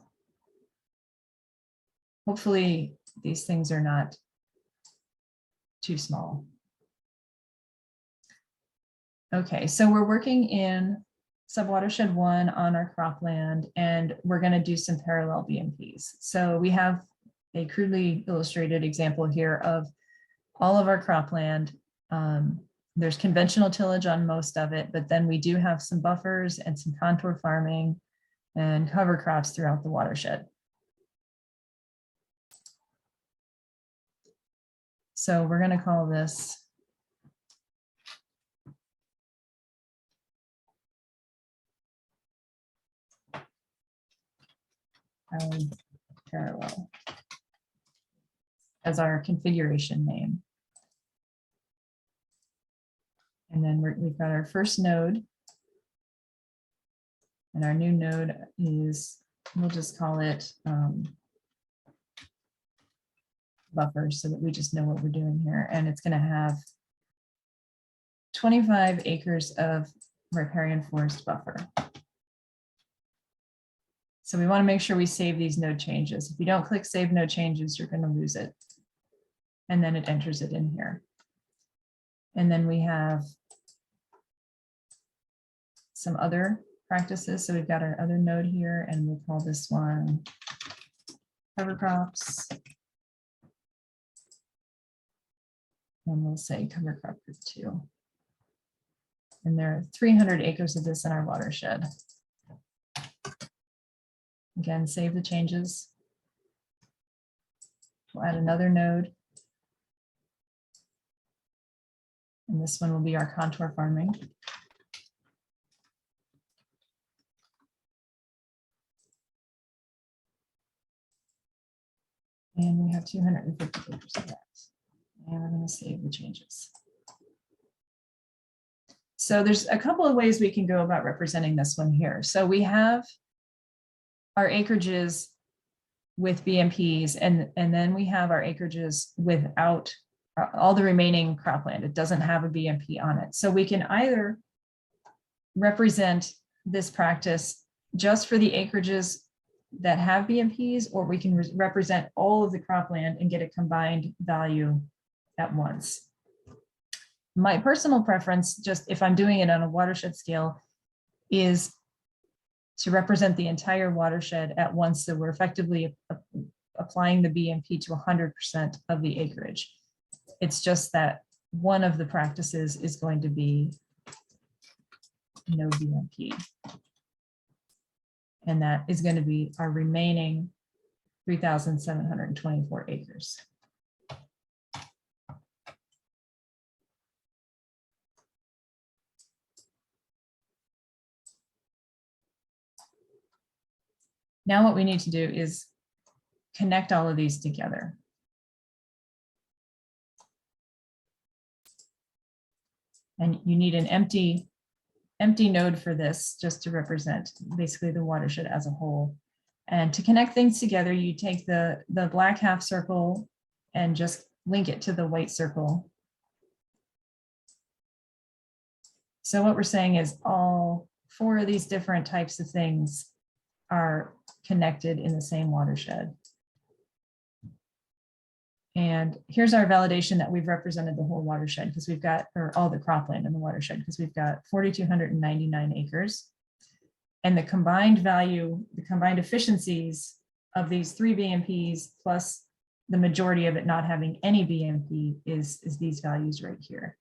Hopefully these things are not too small. Okay, so we're working in subwatershed 1 on our cropland, and we're going to do some parallel BMPs. So we have a crudely illustrated example here of all of our cropland. There's conventional tillage on most of it, but then we do have some buffers and some contour farming and cover crops throughout the watershed. So we're going to call this parallel as our configuration name. And then we've got our first node. And our new node is, we'll just call it buffer so that we just know what we're doing here. And it's going to have 25 acres of riparian forest buffer. So we want to make sure we save these node changes. If you don't click save node changes, you're going to lose it. And then it enters it in here. And then we have some other practices. So we've got our other node here, and we'll call this one cover crops. And we'll say cover crop group 2. And there are 300 acres of this in our watershed. Again, save the changes. We'll add another node. And this one will be our contour farming. And we have 250 acres of that. And we're going to save the changes. So there's a couple of ways we can go about representing this one here. So we have our acreages with BMPs, and then we have our acreages without all the remaining cropland. It doesn't have a BMP on it. So we can either represent this practice just for the acreages that have BMPs, or we can represent all of the cropland and get a combined value at once. My personal preference, just if I'm doing it on a watershed scale, is to represent the entire watershed at once, so we're effectively applying the BMP to 100% of the acreage. It's just that one of the practices is going to be no BMP. And that is going to be our remaining 3,724 acres. Now what we need to do is connect all of these together. And you need an empty node for this, just to represent basically the watershed as a whole. And to connect things together, you take the black half circle and just link it to the white circle. So what we're saying is all 4 of these different types of things are connected in the same watershed. And here's our validation that we've represented the whole watershed, because we've got, or all the cropland in the watershed, because we've got 4,299 acres. And the combined value, the combined efficiencies of these 3 BMPs plus the majority of it not having any BMP is these values right here.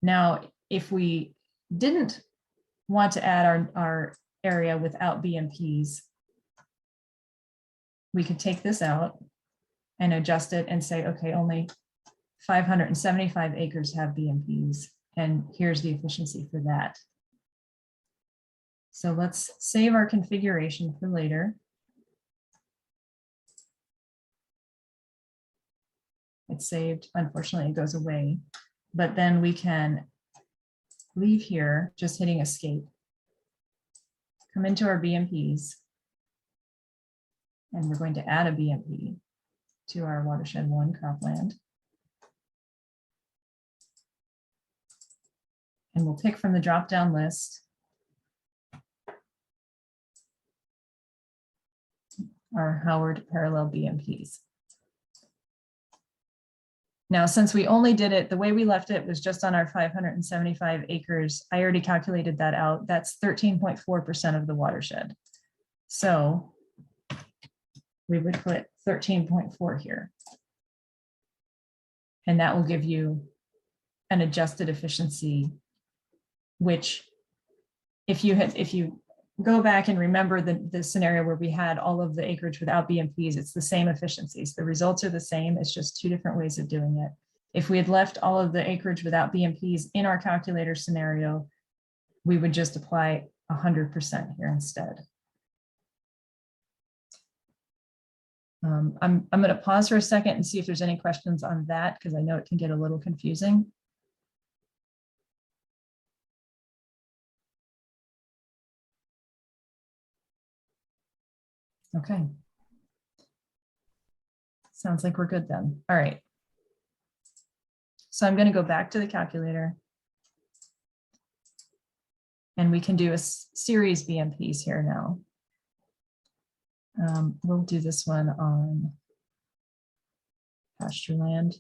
Now, if we didn't want to add our area without BMPs, we could take this out and adjust it and say, okay, only 575 acres have BMPs, and here's the efficiency for that. So let's save our configuration for later. It's saved. Unfortunately, it goes away, but then we can leave here, just hitting escape, come into our BMPs, and we're going to add a BMP to our watershed 1 cropland. And we'll pick from the drop-down list our Howard parallel BMPs. Now, since we only did it, the way we left it was just on our 575 acres. I already calculated that out. That's 13.4% of the watershed. So we would put 13.4 here. And that will give you an adjusted efficiency, which if you go back and remember the scenario where we had all of the acreage without BMPs, it's the same efficiencies. The results are the same. It's just 2 different ways of doing it. If we had left all of the acreage without BMPs in our calculator scenario, we would just apply 100% here instead. I'm going to pause for a second and see if there's any questions on that, because I know it can get a little confusing. Okay. Sounds like we're good then. All right. So I'm going to go back to the calculator. And we can do a series BMPs here now. We'll do this one on pasture land.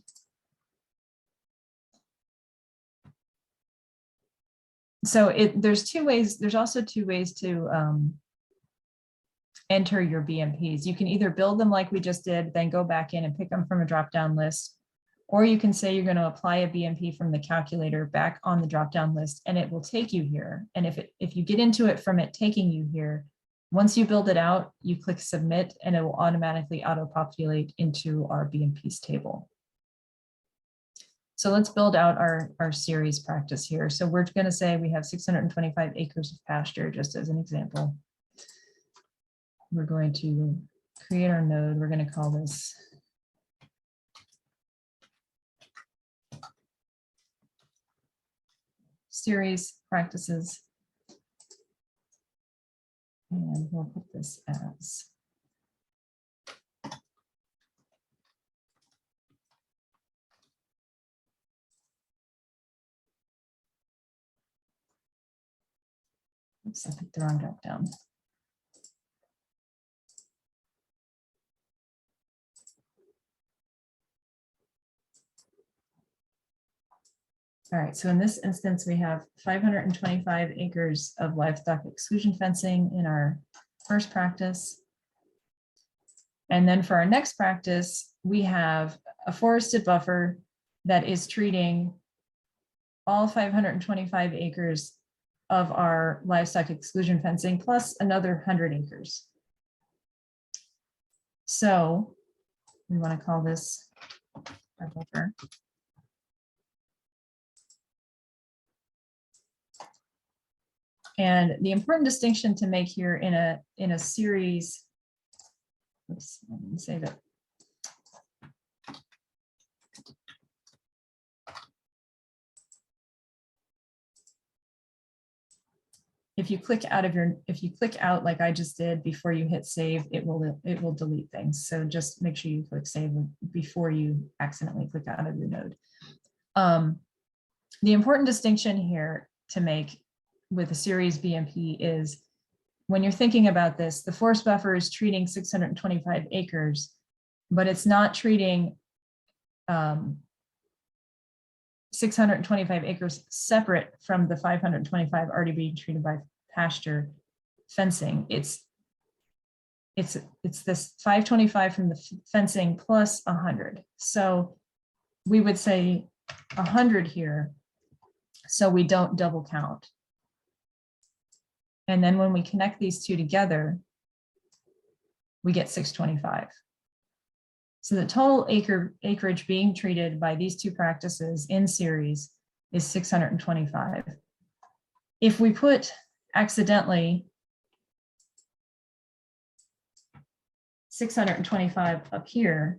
So there's 2 ways. There's also 2 ways to enter your BMPs. You can either build them like we just did, then go back in and pick them from a drop-down list, or you can say you're going to apply a BMP from the calculator back on the drop-down list, and it will take you here. And if you get into it from it taking you here, once you build it out, you click submit, and it will automatically auto-populate into our BMPs table. So let's build out our series practice here. So we're going to say we have 625 acres of pasture, just as an example. We're going to create our node. We're going to call this series practices. And we'll put this as oops, I picked the wrong drop down. All right, so in this instance, we have 525 acres of livestock exclusion fencing in our first practice. And then for our next practice, we have a forested buffer that is treating all 525 acres of our livestock exclusion fencing plus another 100 acres. So we want to call this our buffer. And the important distinction to make here in a series, oops, I didn't save it. if you click out like I just did before you hit save, it will delete things. So just make sure you click save before you accidentally click out of your node. The important distinction here to make with a series BMP is when you're thinking about this, the forest buffer is treating 625 acres, but it's not treating 625 acres separate from the 525 already being treated by pasture fencing. It's this 525 from the fencing plus 100. So we would say 100 here, so we don't double count. And then when we connect these two together, we get 625. So the total acreage being treated by these two practices in series is 625. If we put accidentally 625 up here,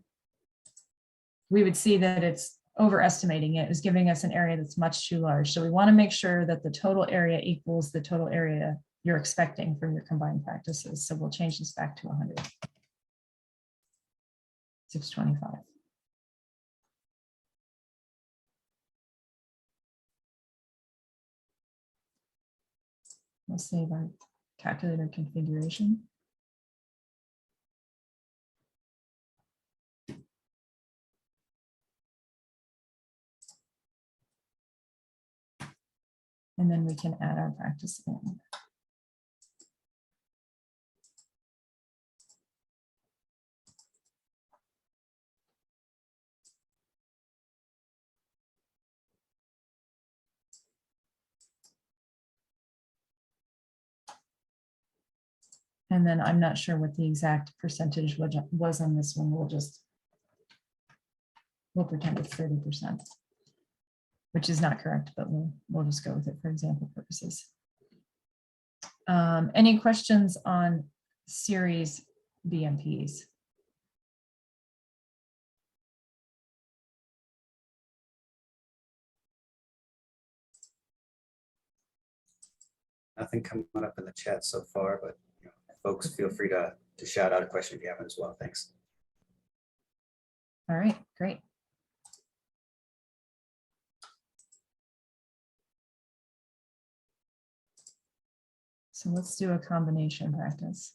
we would see that it's overestimating it, is giving us an area that's much too large. So we want to make sure that the total area equals the total area you're expecting from your combined practices. So we'll change this back to 100. 625. We'll save our calculator configuration. And then we can add our practice in. And then I'm not sure what the exact percentage was on this one. We'll pretend it's 30%, which is not correct, but we'll just go with it for example purposes. Any questions on series BMPs? Nothing coming up in the chat so far, but folks, feel free to shout out a question if you have it as well. Thanks. All right, great. So let's do a combination practice.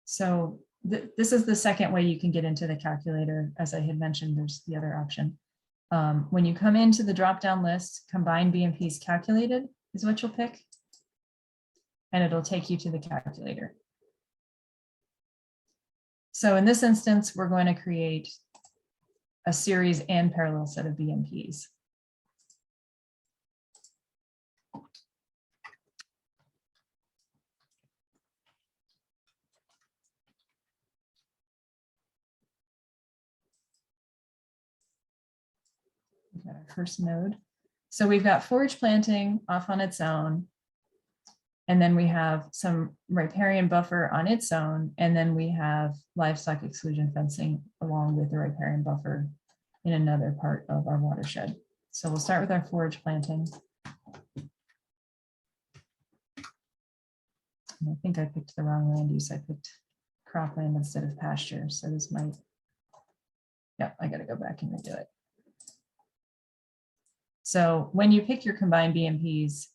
So this is the second way you can get into the calculator. As I had mentioned, there's the other option. When you come into the drop-down list, combine BMPs calculated is what you'll pick. And it'll take you to the calculator. So in this instance, we're going to create a series and parallel set of BMPs. We've got our first node. So we've got forage planting off on its own. And then we have some riparian buffer on its own. And then we have livestock exclusion fencing along with the riparian buffer in another part of our watershed. So we'll start with our forage planting. And I think I picked the wrong land use. I picked cropland instead of pasture. So this might, yeah, I got to go back and redo it. So when you pick your combined BMPs,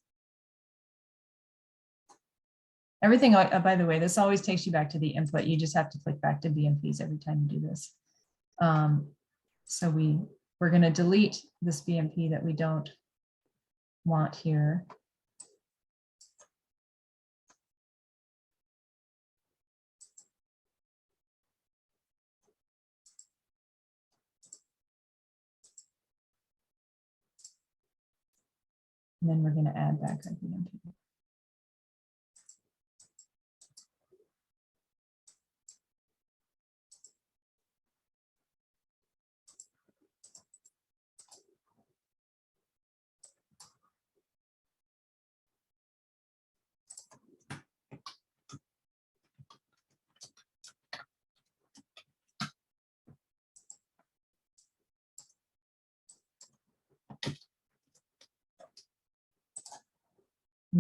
everything, by the way, this always takes you back to the input. You just have to click back to BMPs every time you do this. So we're going to delete this BMP that we don't want here. And then we're going to add back our BMP.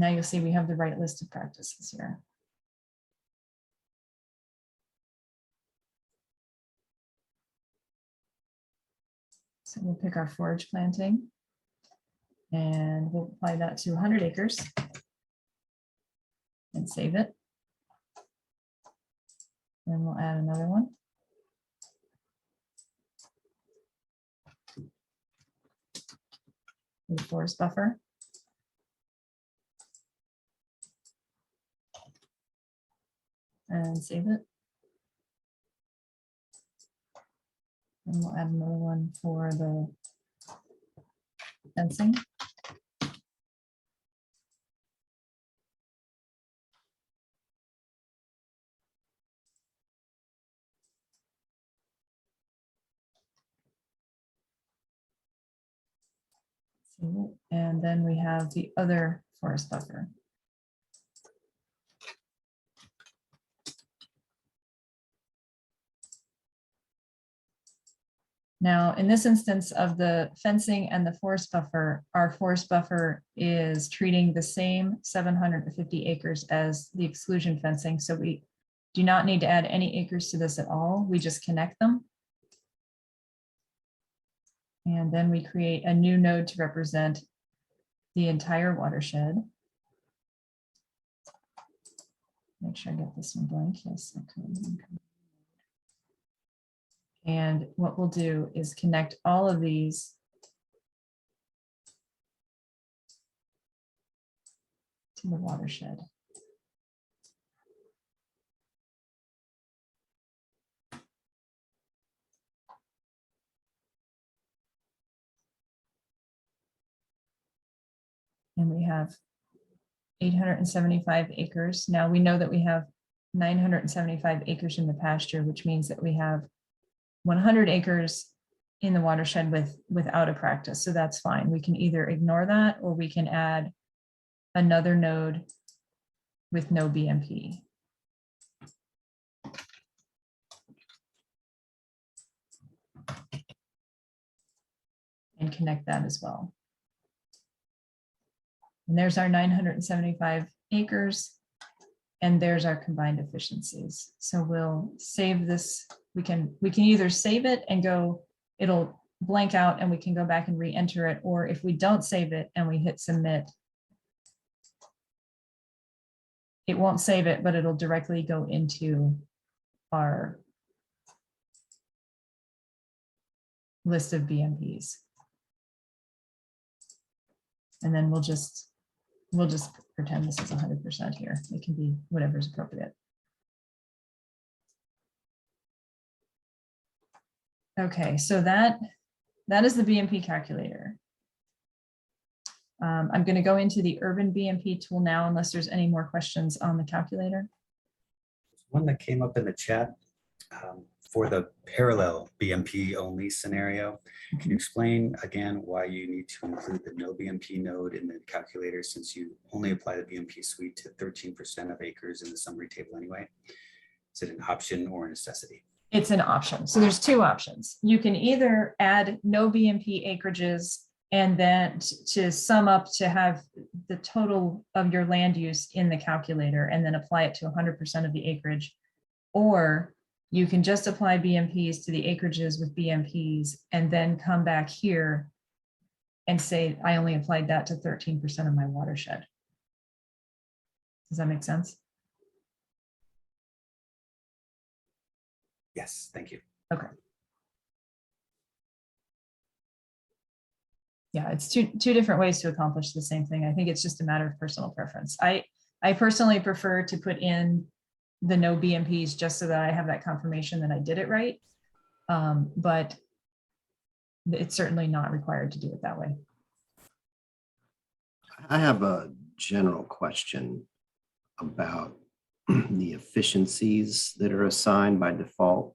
Now you'll see we have the right list of practices here. So we'll pick our forage planting and we'll apply that to 100 acres and save it. Then we'll add another one. The forest buffer. And save it. And we'll add another one for the fencing. Save it. And then we have the other forest buffer. Now, in this instance of the fencing and the forest buffer, our forest buffer is treating the same 750 acres as the exclusion fencing. So we do not need to add any acres to this at all. We just connect them. And then we create a new node to represent the entire watershed. Make sure I get this one blank. Yes, okay. And what we'll do is connect all of these to the watershed. And we have 875 acres. Now we know that we have 975 acres in the pasture, which means that we have 100 acres in the watershed without a practice. So that's fine. We can either ignore that or we can add another node with no BMP. And connect that as well. And there's our 975 acres. And there's our combined efficiencies. So we'll save this. We can either save it and go, it'll blank out and we can go back and re-enter it. Or if we don't save it and we hit submit, it won't save it, but it'll directly go into our list of BMPs. And then we'll just pretend this is 100% here. It can be whatever's appropriate. Okay, so that is the BMP calculator. I'm going to go into the urban BMP tool now, unless there's any more questions on the calculator. One that came up in the chat for the parallel BMP only scenario. Can you explain again why you need to include the no BMP node in the calculator, since you only apply the BMP suite to 13% of acres in the summary table anyway? Is it an option or a necessity? It's an option. So there's two options. You can either add no BMP acreages and then to sum up to have the total of your land use in the calculator and then apply it to 100% of the acreage. Or you can just apply BMPs to the acreages with BMPs and then come back here and say, I only applied that to 13% of my watershed. Does that make sense? Yes, thank you. Okay. Yeah, it's two different ways to accomplish the same thing. I think it's just a matter of personal preference. I personally prefer to put in the no BMPs just so that I have that confirmation that I did it right. But it's certainly not required to do it that way. I have a general question about the efficiencies that are assigned by default.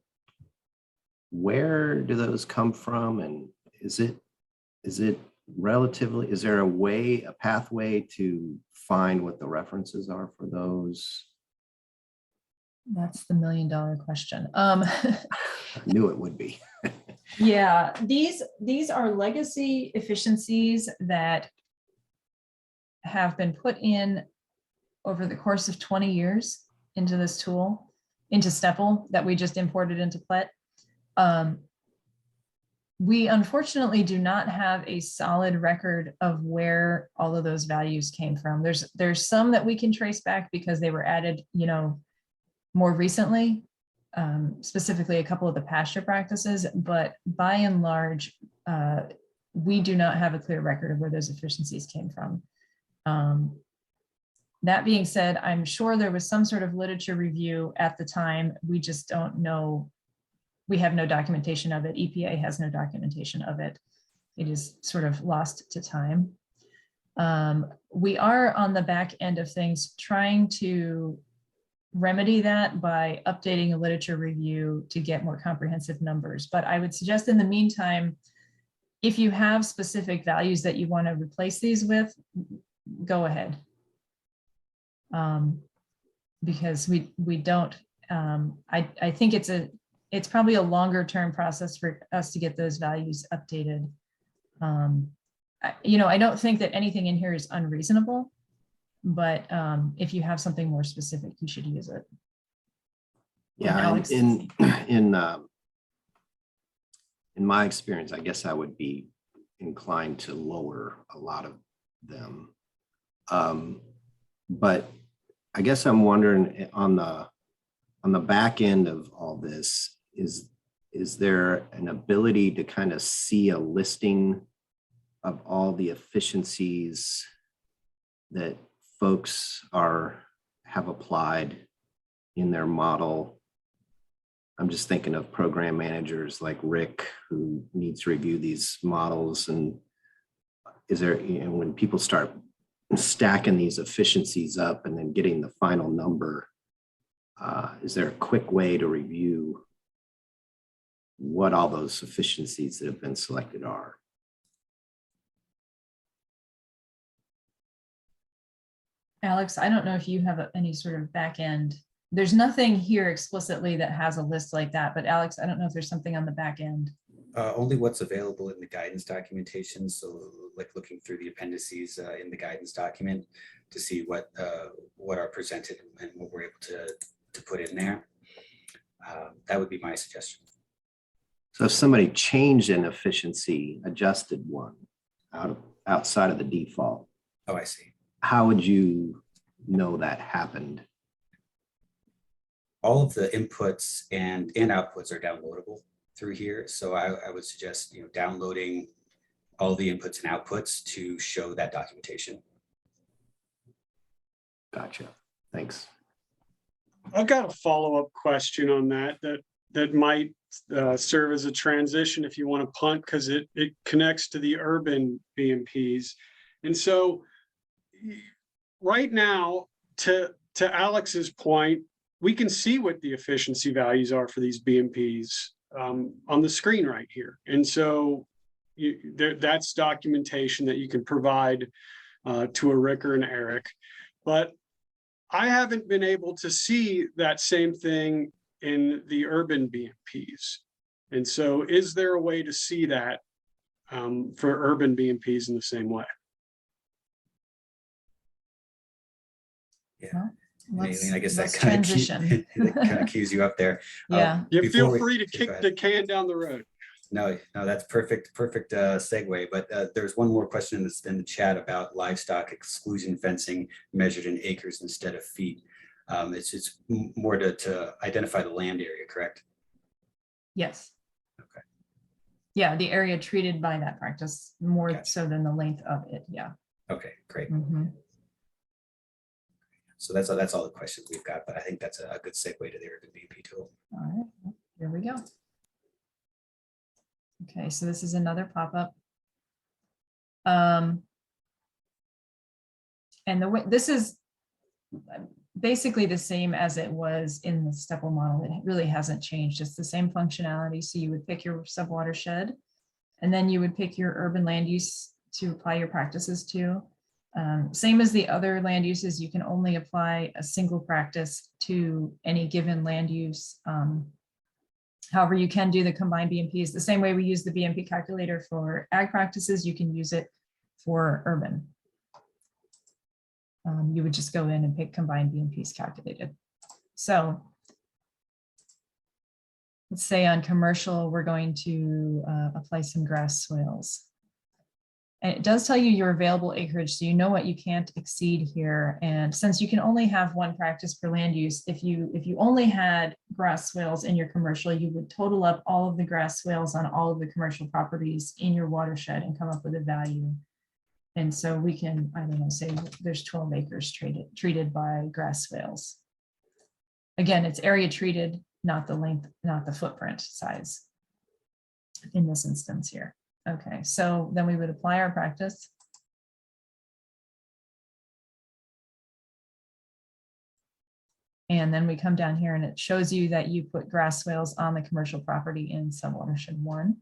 Where do those come from? And is it relatively, is there a pathway to find what the references are for those? That's the $1 million question. I knew it would be. Yeah, these are legacy efficiencies that have been put in over the course of 20 years into this tool, into SNEPL that we just imported into PLET. We unfortunately do not have a solid record of where all of those values came from. There's some that we can trace back because they were added, you know, more recently, specifically a couple of the pasture practices, but by and large, we do not have a clear record of where those efficiencies came from. That being said, I'm sure there was some sort of literature review at the time. We just don't know. We have no documentation of it. EPA has no documentation of it. It is sort of lost to time. We are on the back end of things trying to remedy that by updating a literature review to get more comprehensive numbers. But I would suggest in the meantime, if you have specific values that you want to replace these with, go ahead. Because we don't, I think it's probably a longer term process for us to get those values updated. You know, I don't think that anything in here is unreasonable, but if you have something more specific, you should use it. Yeah, in my experience, I guess I would be inclined to lower a lot of them. But I guess I'm wondering on the back end of all this, is there an ability to kind of see a listing of all the efficiencies that folks have applied in their model? I'm just thinking of program managers like Rick, who needs to review these models. And is there, you know, when people start stacking these efficiencies up and then getting the final number, is there a quick way to review what all those efficiencies that have been selected are? Alex, I don't know if you have any sort of back end. There's nothing here explicitly that has a list like that, but Alex, I don't know if there's something on the back end. Only what's available in the guidance documentation. So like looking through the appendices in the guidance document to see what are presented and what we're able to put in there. That would be my suggestion. So if somebody changed an efficiency, adjusted one outside of the default. Oh, I see. How would you know that happened? All of the inputs and outputs are downloadable through here. So I would suggest, you know, downloading all the inputs and outputs to show that documentation. Gotcha. Thanks. I've got a follow-up question on that might serve as a transition if you want to punt, because it connects to the urban BMPs. And so right now, to Alex's point, we can see what the efficiency values are for these BMPs on the screen right here. And so that's documentation that you can provide to a Rick or an Eric. But I haven't been able to see that same thing in the urban BMPs. And so is there a way to see that for urban BMPs in the same way? Yeah. I guess that kind of cues you up there. Yeah. Feel free to kick the can down the road. No, that's perfect segue. But there's one more question in the chat about livestock exclusion fencing measured in acres instead of feet. It's more to identify the land area, correct? Yes. Okay. Yeah, the area treated by that practice more Gotcha. So than the length of it. Yeah. Okay, great. Mm-hmm. So that's all the questions we've got, but I think that's a good segue to the urban BMP tool. All right, here we go. Okay, so this is another pop-up. And the way this is basically the same as it was in the STEPL model. It really hasn't changed. It's the same functionality. So you would pick your subwatershed, and then you would pick your urban land use to apply your practices to. Same as the other land uses, you can only apply a single practice to any given land use. However, you can do the combined BMPs the same way we use the BMP calculator for ag practices. You can use it for urban. you would just go in and pick combined BMPs calculated. So let's say on commercial, we're going to apply some grass swales. And it does tell you your available acreage, so you know what you can't exceed here. And since you can only have one practice per land use, if you only had grass swales in your commercial, you would total up all of the grass swales on all of the commercial properties in your watershed and come up with a value. And so we can, I don't know, say there's 12 acres treated by grass swales. Again, it's area treated, not the length, not the footprint size in this instance here. Okay, so then we would apply our practice. And then we come down here and it shows you that you put grass swales on the commercial property in subwatershed 1.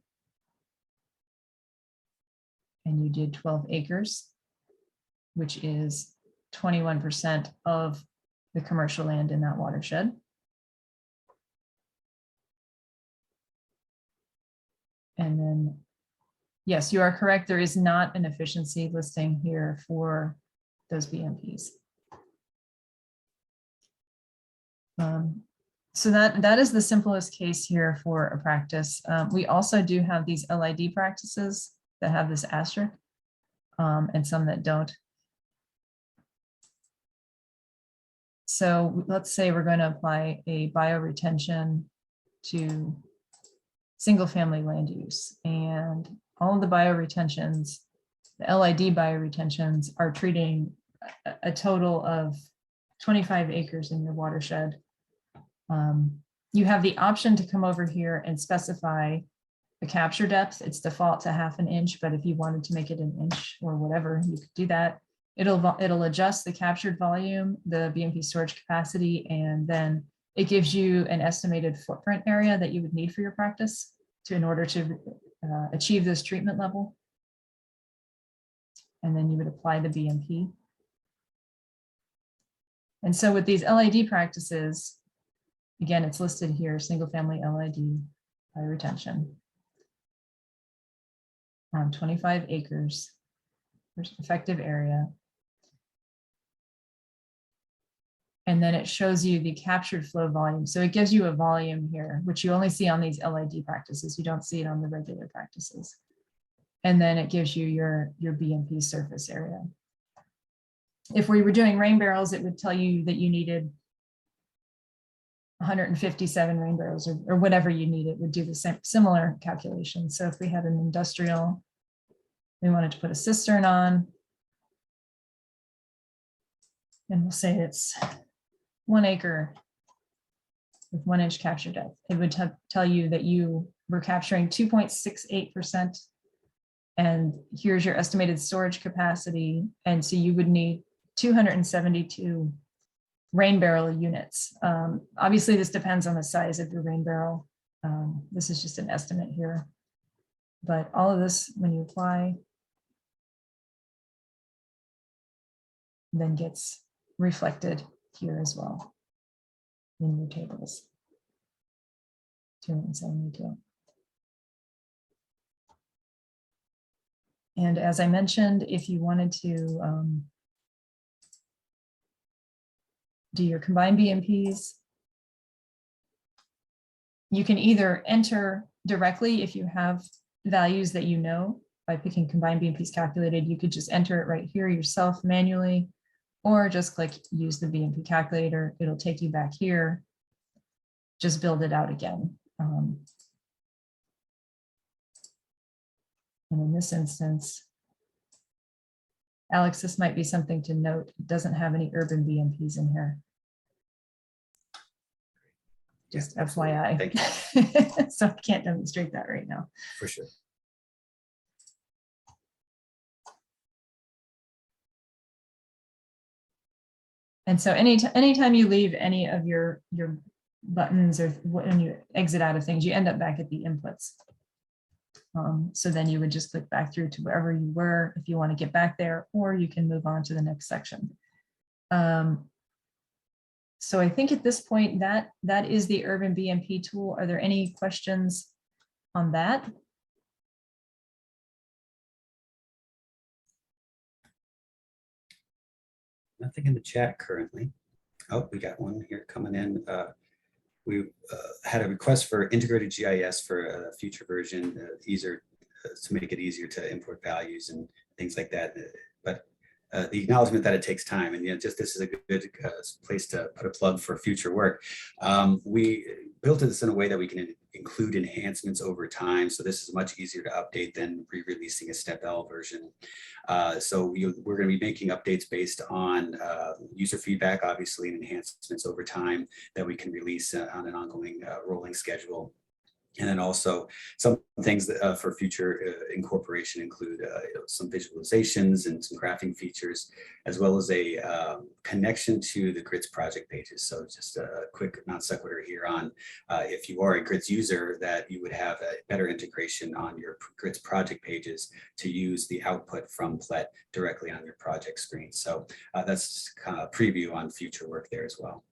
And you did 12 acres, which is 21% of the commercial land in that watershed. And then, yes, you are correct. There is not an efficiency listing here for those BMPs. So that is the simplest case here for a practice. We also do have these LID practices that have this asterisk and some that don't. So let's say we're going to apply a bioretention to single family land use, and all of the bioretentions, the LID bioretentions, are treating a total of 25 acres in your watershed. You have the option to come over here and specify the capture depth. It's default to 1/2 inch, but if you wanted to make it 1 inch or whatever, you could do that. It'll adjust the captured volume, the BMP storage capacity, and then it gives you an estimated footprint area that you would need for your practice in order to achieve this treatment level. And then you would apply the BMP. And so with these LID practices, again, it's listed here, single family LID bioretention on 25 acres, effective area. And then it shows you the captured flow volume. So it gives you a volume here, which you only see on these LID practices. You don't see it on the regular practices. And then it gives you your BMP surface area. If we were doing rain barrels, it would tell you that you needed 157 rain barrels or whatever you need. It would do the same similar calculation. So if we had an industrial, we wanted to put a cistern on, and we'll say it's 1 acre with 1 inch capture depth, it would tell you that you were capturing 2.68%. And here's your estimated storage capacity. And so you would need 272 rain barrel units. Obviously, this depends on the size of your rain barrel. This is just an estimate here. But all of this, when you apply, then gets reflected here as well in your tables. 272. And as I mentioned, if you wanted to do your combined BMPs, you can either enter directly if you have values that you know by picking combined BMPs calculated. You could just enter it right here yourself manually, or just click use the BMP calculator. It'll take you back here. Just build it out again. And in this instance, Alex, this might be something to note. It doesn't have any urban BMPs in here. Just FYI. Thank you. So I can't demonstrate that right now. For sure. And so anytime you leave any of your buttons or when you exit out of things, you end up back at the inputs. So then you would just click back through to wherever you were if you want to get back there, or you can move on to the next section. So I think at this point that is the Urban BMP tool. Are there any questions on that? Nothing in the chat currently. Oh, we got one here coming in. We had a request for integrated GIS for a future version, easier to make it easier to import values and things like that. But the acknowledgement that it takes time, and just this is a good place to put a plug for future work. We built this in a way that we can include enhancements over time. So this is much easier to update than re-releasing a step L version. So we're going to be making updates based on user feedback, obviously, and enhancements over time that we can release on an ongoing rolling schedule. And then also some things that, for future incorporation include some visualizations and some graphing features, as well as a connection to the GRIDS project pages. So just a quick non sequitur here on if you are a GRIDS user, that you would have a better integration on your GRIDS project pages to use the output from PLET directly on your project screen. So that's kind of a preview on future work there as well.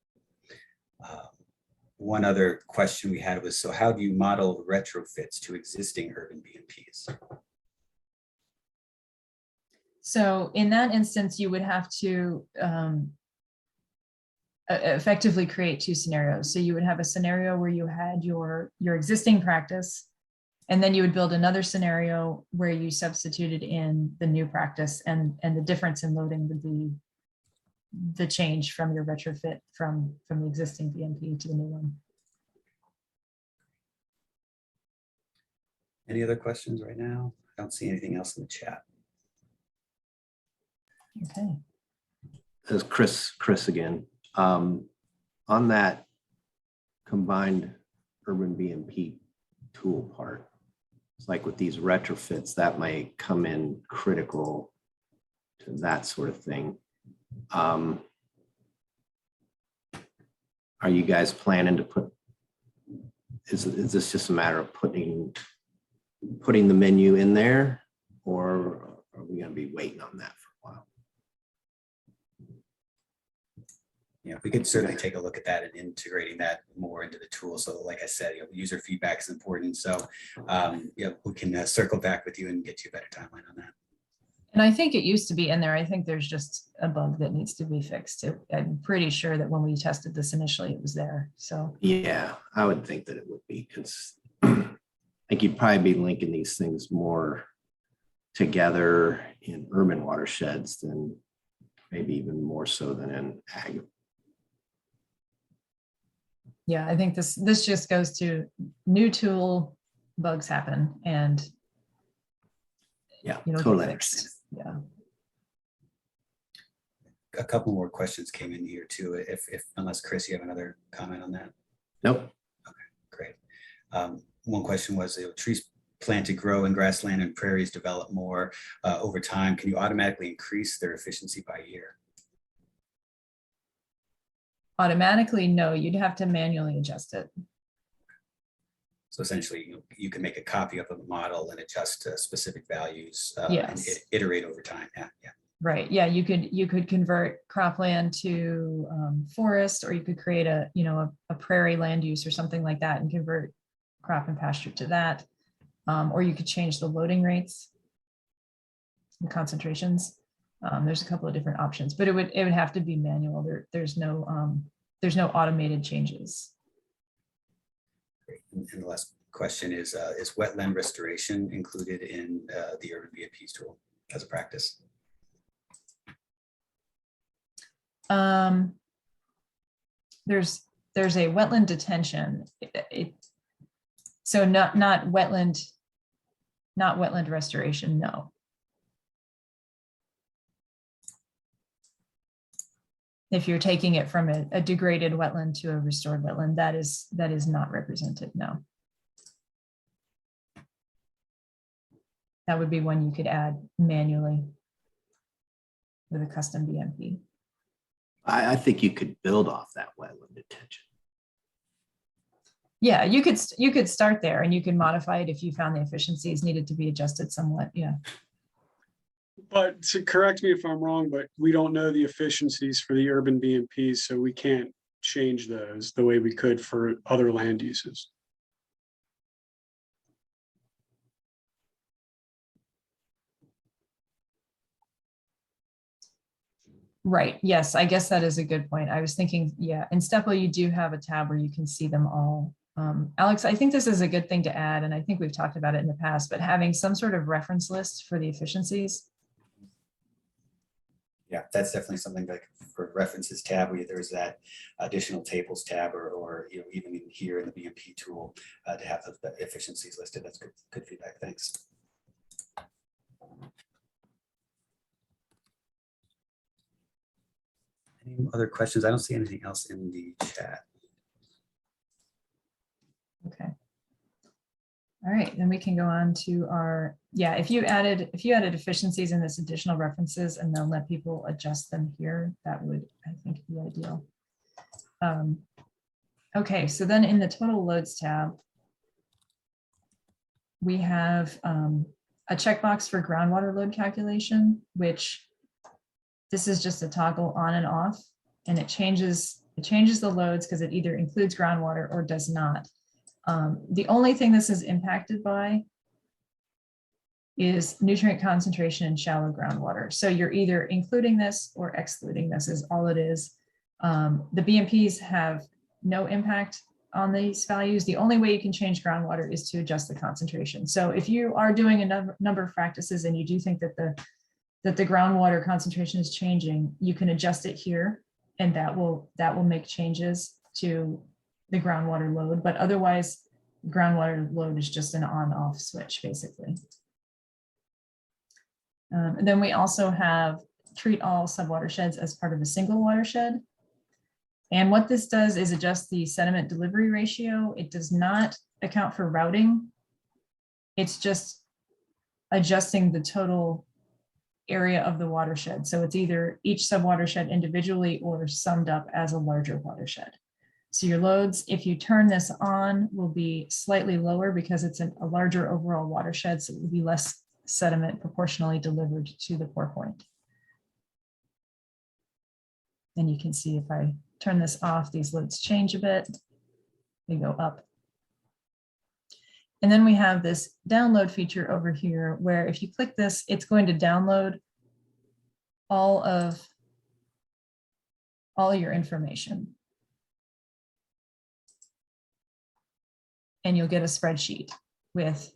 One other question we had was, so how do you model retrofits to existing urban BMPs? So in that instance, you would have to effectively create two scenarios. So you would have a scenario where you had your existing practice, and then you would build another scenario where you substituted in the new practice, and the difference in loading would be the change from your retrofit from the existing BMP to the new one. Any other questions right now? I don't see anything else in the chat. Okay. This is Chris again. On that combined urban BMP tool part, it's like with these retrofits that might come in critical to that sort of thing. Are you guys planning to put, is this just a matter of putting the menu in there, or are we going to be waiting on that for a while? Yeah, we could certainly take a look at that and integrating that more into the tool. So like I said, user feedback is important. So we can circle back with you and get you a better timeline on that. And I think it used to be in there. I think there's just a bug that needs to be fixed. I'm pretty sure that when we tested this initially, it was there. So yeah, I would think that it would be, because I think you'd probably be linking these things more together in urban watersheds than maybe even more so than in ag. yeah, I think this just goes to new tool, bugs happen, and Yeah, totally totally fixed. Yeah. A couple more questions came in here too. If unless Chris, you have another comment on that? Nope. Okay, great. One question was, trees planted grow and grassland and prairies develop more over time. Can you automatically increase their efficiency by year? Automatically, no, you'd have to manually adjust it. So essentially, you can make a copy of a model and adjust specific values Yes. and iterate over time. Yeah, yeah. Right. Yeah, you could convert cropland to forest, or you could create a prairie land use or something like that and convert crop and pasture to that. Or you could change the loading rates, the concentrations. There's a couple of different options, but it would have to be manual. There's no automated changes. And the last question is wetland restoration included in the urban BMPs tool as a practice? There's a wetland detention. So not wetland restoration. No. If you're taking it from a degraded wetland to a restored wetland, that is not represented. No. That would be one you could add manually with a custom BMP. I think you could build off that wetland detention. Yeah, you could start there, and you can modify it if you found the efficiencies needed to be adjusted somewhat. Yeah. But to correct me if I'm wrong, but we don't know the efficiencies for the urban BMPs, so we can't change those the way we could for other land uses. Right, yes, I guess that is a good point. I was thinking, yeah, in Stepwell, you do have a tab where you can see them all. Alex, I think this is a good thing to add, and I think we've talked about it in the past, but having some sort of reference list for the efficiencies. Yeah, that's definitely something like for references tab, there's that additional tables tab, or even in here in the BMP tool to have the efficiencies listed. That's good feedback. Thanks. Any other questions? I don't see anything else in the chat. Okay. All right, then we can go on to our, yeah, if you added efficiencies in this additional references and then let people adjust them here, that would, I think, be ideal. Okay, so then in the total loads tab, we have a checkbox for groundwater load calculation, which this is just a toggle on and off, and it changes the loads because it either includes groundwater or does not. The only thing this is impacted by is nutrient concentration in shallow groundwater. So you're either including this or excluding this is all it is. The BMPs have no impact on these values. The only way you can change groundwater is to adjust the concentration. So if you are doing a number of practices and you do think that the groundwater concentration is changing, you can adjust it here, and that will make changes to the groundwater load. But otherwise, groundwater load is just an on-off switch, basically. And then we also have treat all subwatersheds as part of a single watershed. And what this does is adjust the sediment delivery ratio. It does not account for routing. It's just adjusting the total area of the watershed. So it's either each subwatershed individually or summed up as a larger watershed. So your loads, if you turn this on, will be slightly lower because it's a larger overall watershed, so it will be less sediment proportionally delivered to the pour point. And you can see if I turn this off, these loads change a bit. They go up. And then we have this download feature over here where if you click this, it's going to download all your information. And you'll get a spreadsheet with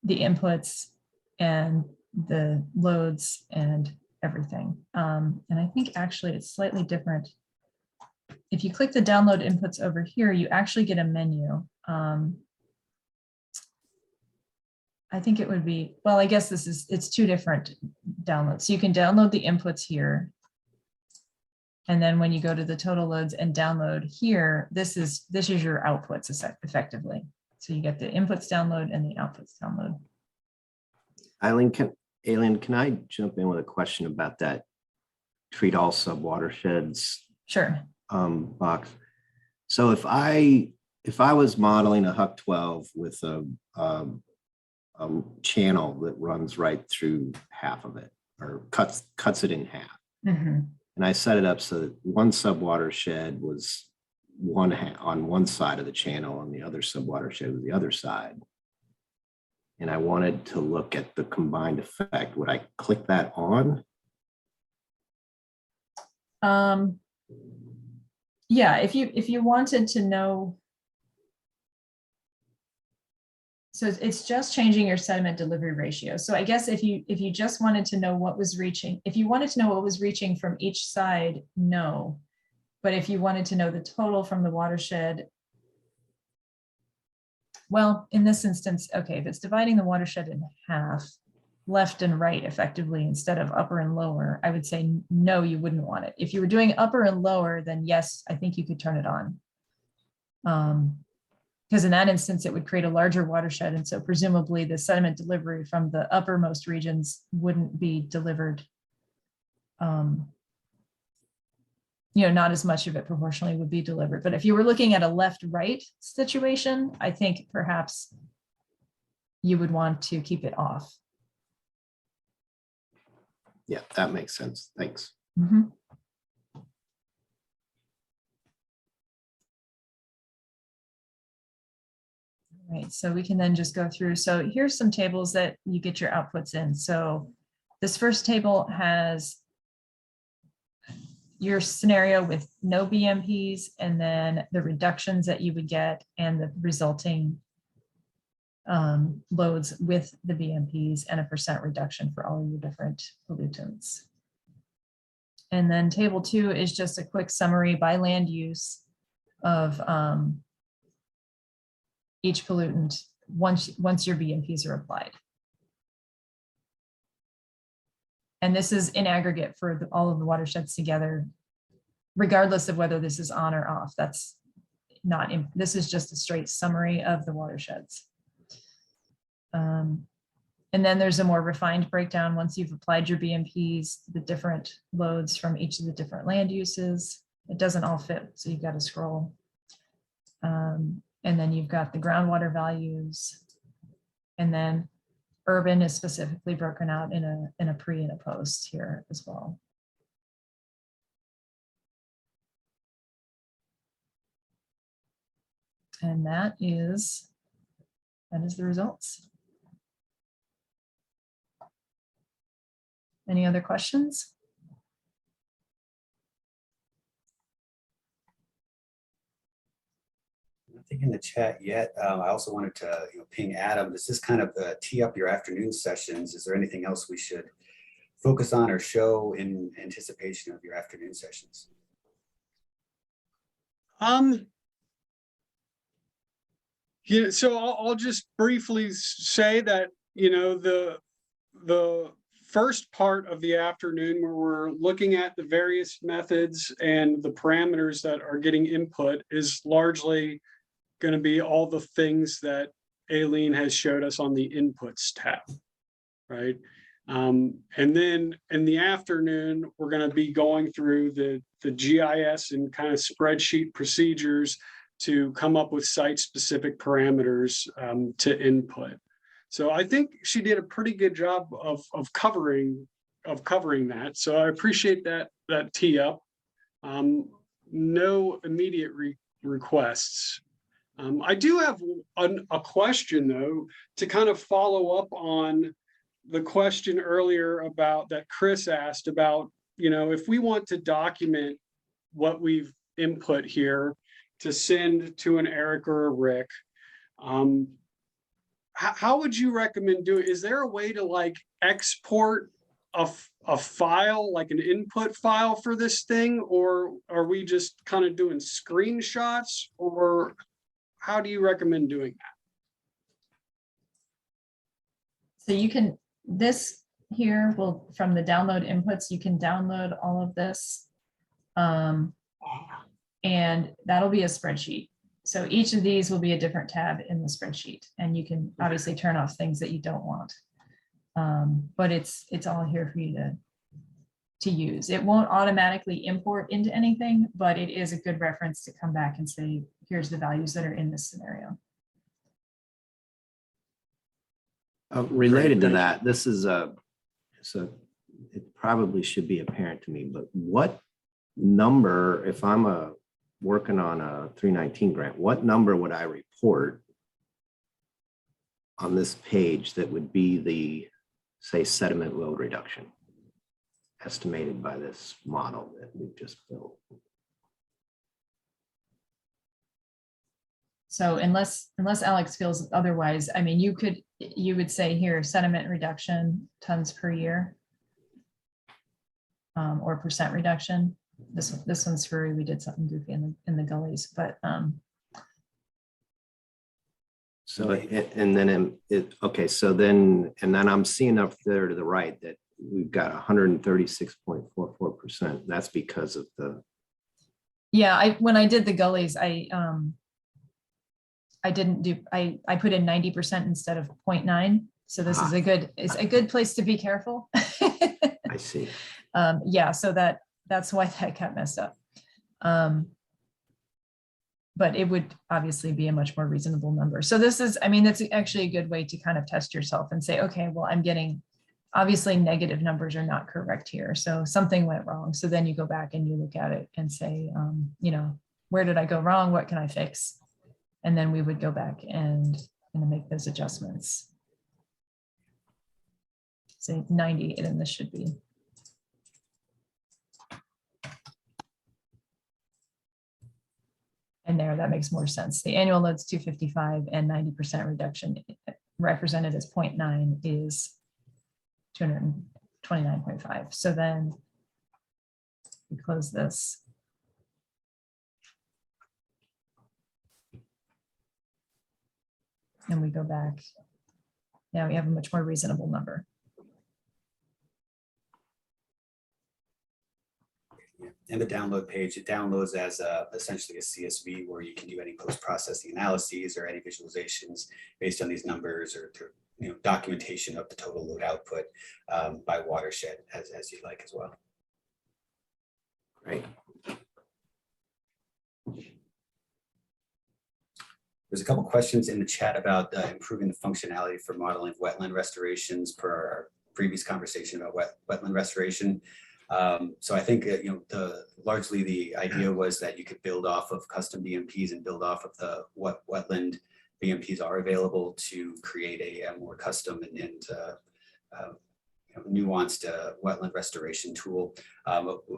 the inputs and the loads and everything. And I think actually it's slightly different. If you click the download inputs over here, you actually get a menu. I think it would be, well, I guess it's two different downloads. So you can download the inputs here. And then when you go to the total loads and download here, this is your outputs effectively. So you get the inputs download and the outputs download. Eileen, can I jump in with a question about that treat all subwatersheds? Sure. Box. So if I was modeling a Huck 12 with a channel that runs right through half of it or cuts it in half. Mm-hmm. And I set it up so that one subwatershed was on one side of the channel and the other subwatershed was the other side. And I wanted to look at the combined effect. Would I click that on? Yeah, if you wanted to know. So it's just changing your sediment delivery ratio. So I guess if you just wanted to know what was reaching, if you wanted to know what was reaching from each side, no. But if you wanted to know the total from the watershed, well, in this instance, okay, if it's dividing the watershed in half, left and right effectively instead of upper and lower, I would say no, you wouldn't want it. If you were doing upper and lower, then yes, I think you could turn it on. Because in that instance, it would create a larger watershed. And so presumably the sediment delivery from the uppermost regions wouldn't be delivered. Not as much of it proportionally would be delivered. But if you were looking at a left-right situation, I think perhaps you would want to keep it off. Yeah, that makes sense. Thanks. Mm-hmm. Right, so we can then just go through. So here's some tables that you get your outputs in. So this first table has your scenario with no BMPs, and then the reductions that you would get and the resulting loads with the BMPs, and a % reduction for all your different pollutants. And then table 2 is just a quick summary by land use of each pollutant once your BMPs are applied. And this is in aggregate for all of the watersheds together, regardless of whether this is on or off. That's not, this is just a straight summary of the watersheds. And then there's a more refined breakdown once you've applied your BMPs, the different loads from each of the different land uses. It doesn't all fit, so you've got to scroll. And then you've got the groundwater values. And then urban is specifically broken out in a pre and a post here as well. And that is the results. Any other questions? Nothing in the chat yet. I also wanted to ping Adam. This is kind of tee up your afternoon sessions. Is there anything else we should focus on or show in anticipation of your afternoon sessions? Yeah, so I'll just briefly say that, the first part of the afternoon, where we're looking at the various methods and the parameters that are getting input, is largely going to be all the things that Aileen has showed us on the inputs tab, right? And then in the afternoon, we're going to be going through the GIS and kind of spreadsheet procedures to come up with site-specific parameters to input. So I think she did a pretty good job of covering that. So I appreciate that tee up. No immediate requests. I do have a question though, to kind of follow up on the question earlier about that Chris asked about, if we want to document what we've input here to send to an Eric or a Rick, how would you recommend doing? Is there a way to like export a file, like an input file for this thing, or are we just kind of doing screenshots, or how do you recommend doing that? So you can, this here will, from the download inputs, you can download all of this. And that'll be a spreadsheet. So each of these will be a different tab in the spreadsheet, and you can obviously turn off things that you don't want. But it's all here for you to use. It won't automatically import into anything, but it is a good reference to come back and say, here's the values that are in this scenario. Related to that, this is so it probably should be apparent to me, but what number, if I'm working on a 319 grant, what number would I report on this page that would be the, say, sediment load reduction estimated by this model that we've just built? So unless Alex feels otherwise, I mean, you would say here sediment reduction tons per year, or % reduction. This one's screwy. We did something goofy in the gullies, but so and then okay, so then I'm seeing up there to the right that we've got 136.44%. That's because of the, yeah, when I did the gullies, I didn't do, I put in 90% instead of 0.9. So this is it's a good place to be careful. I see. Yeah, so that's why that got messed up. But it would obviously be a much more reasonable number. So this is, I mean, that's actually a good way to kind of test yourself and say, okay, well, I'm getting, obviously negative numbers are not correct here. So something went wrong. So then you go back and you look at it and say, where did I go wrong? What can I fix? And then we would go back and make those adjustments. Say 90, and then this should be. And there, that makes more sense. The annual load's 255 and 90% reduction represented as 0.9 is 229.5. So then we close this. And we go back. Now we have a much more reasonable number. And the download page, it downloads as essentially a CSV where you can do any post-processing analyses or any visualizations based on these numbers or through, documentation of the total load output by watershed as you like as well. Great. There's a couple questions in the chat about improving the functionality for modeling wetland restorations per our previous conversation about wetland restoration. So I think largely the idea was that you could build off of custom BMPs and build off of the what wetland BMPs are available to create a more custom and nuanced wetland restoration tool.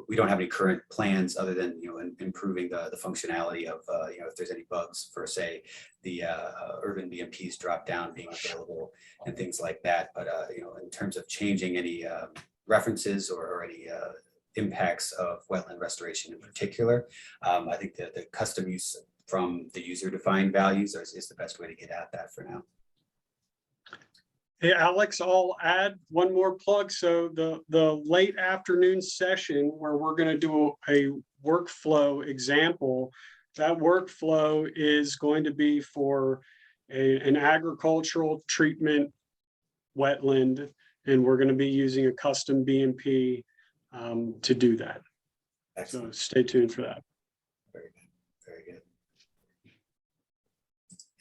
We don't have any current plans other than improving the functionality of if there's any bugs for say the urban BMPs drop down being available and things like that. But in terms of changing any references or any impacts of wetland restoration in particular, I think that the custom use from the user defined values is the best way to get at that for now. Hey, Alex, I'll add one more plug. So the late afternoon session where we're going to do a workflow example, that workflow is going to be for an agricultural treatment wetland, and we're going to be using a custom BMP to do that. Excellent. So stay tuned for that. Very good. Very good.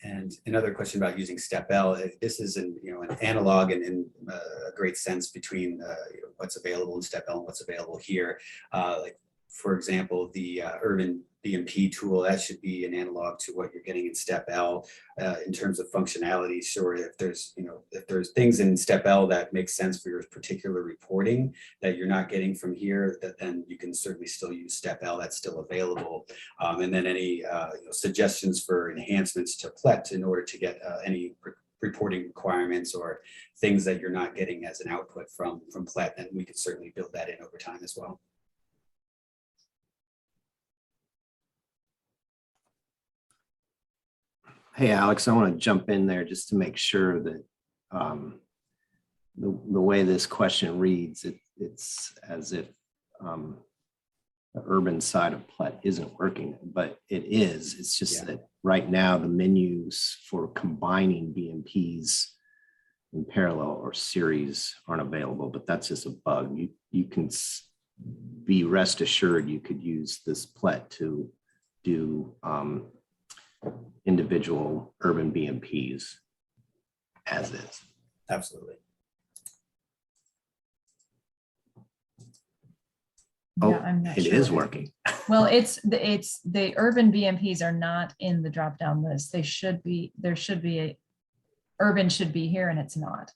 And another question about using STEP-L. This is an analog and in a great sense between what's available in STEP-L and what's available here. Like for example, the urban BMP tool, that should be an analog to what you're getting in STEP-L in terms of functionality. Sure, if there's things in STEP-L that make sense for your particular reporting that you're not getting from here, then you can certainly still use STEP-L. That's still available. And then any suggestions for enhancements to PLET in order to get any reporting requirements or things that you're not getting as an output from PLET, then we could certainly build that in over time as well. Hey, Alex, I want to jump in there just to make sure that the way this question reads, it's as if the urban side of PLET isn't working, but it is. It's just that right now the menus for combining BMPs in parallel or series aren't available, but that's just a bug. You can be rest assured you could use this PLET to do individual urban BMPs as is. Absolutely. Oh, Yeah, I'm not it sure. is working. Well, it's the urban BMPs are not in the drop down list. They should be. There should be urban should be here, and it's not.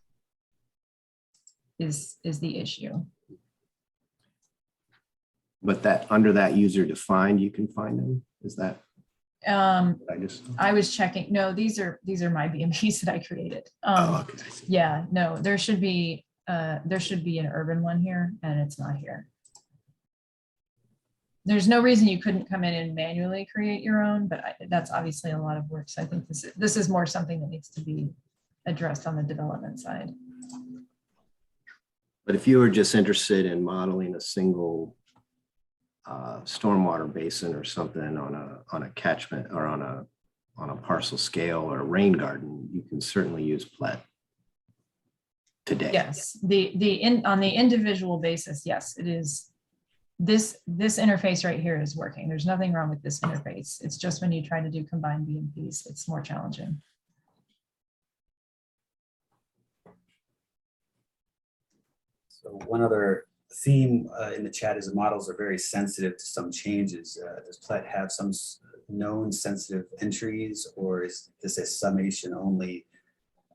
Is the issue? But that under that user defined, you can find them. Is that? I was checking. No, these are my BMPs that I created. Okay. Yeah, no, there should be an urban one here, and it's not here. There's no reason you couldn't come in and manually create your own, but that's obviously a lot of work. So I think this is more something that needs to be addressed on the development side. But if you were just interested in modeling a single stormwater basin or something on a catchment or on a parcel scale or a rain garden, you can certainly use PLET today. Yes, on the individual basis, yes, it is. This interface right here is working. There's nothing wrong with this interface. It's just when you try to do combined BMPs, it's more challenging. So one other theme in the chat is the models are very sensitive to some changes. Does PLET have some known sensitive entries, or is this a summation only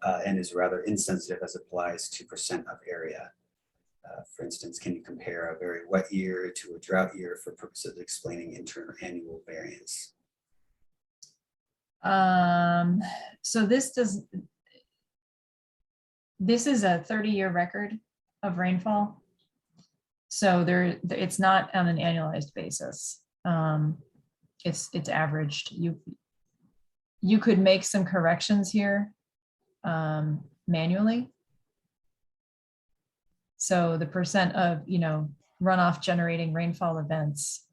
and is rather insensitive as applies to percent of area? For instance, can you compare a very wet year to a drought year for purposes of explaining interannual variance? So this is a 30-year record of rainfall. So it's not on an annualized basis. It's averaged. You could make some corrections here manually. So the percent of, runoff generating rainfall events,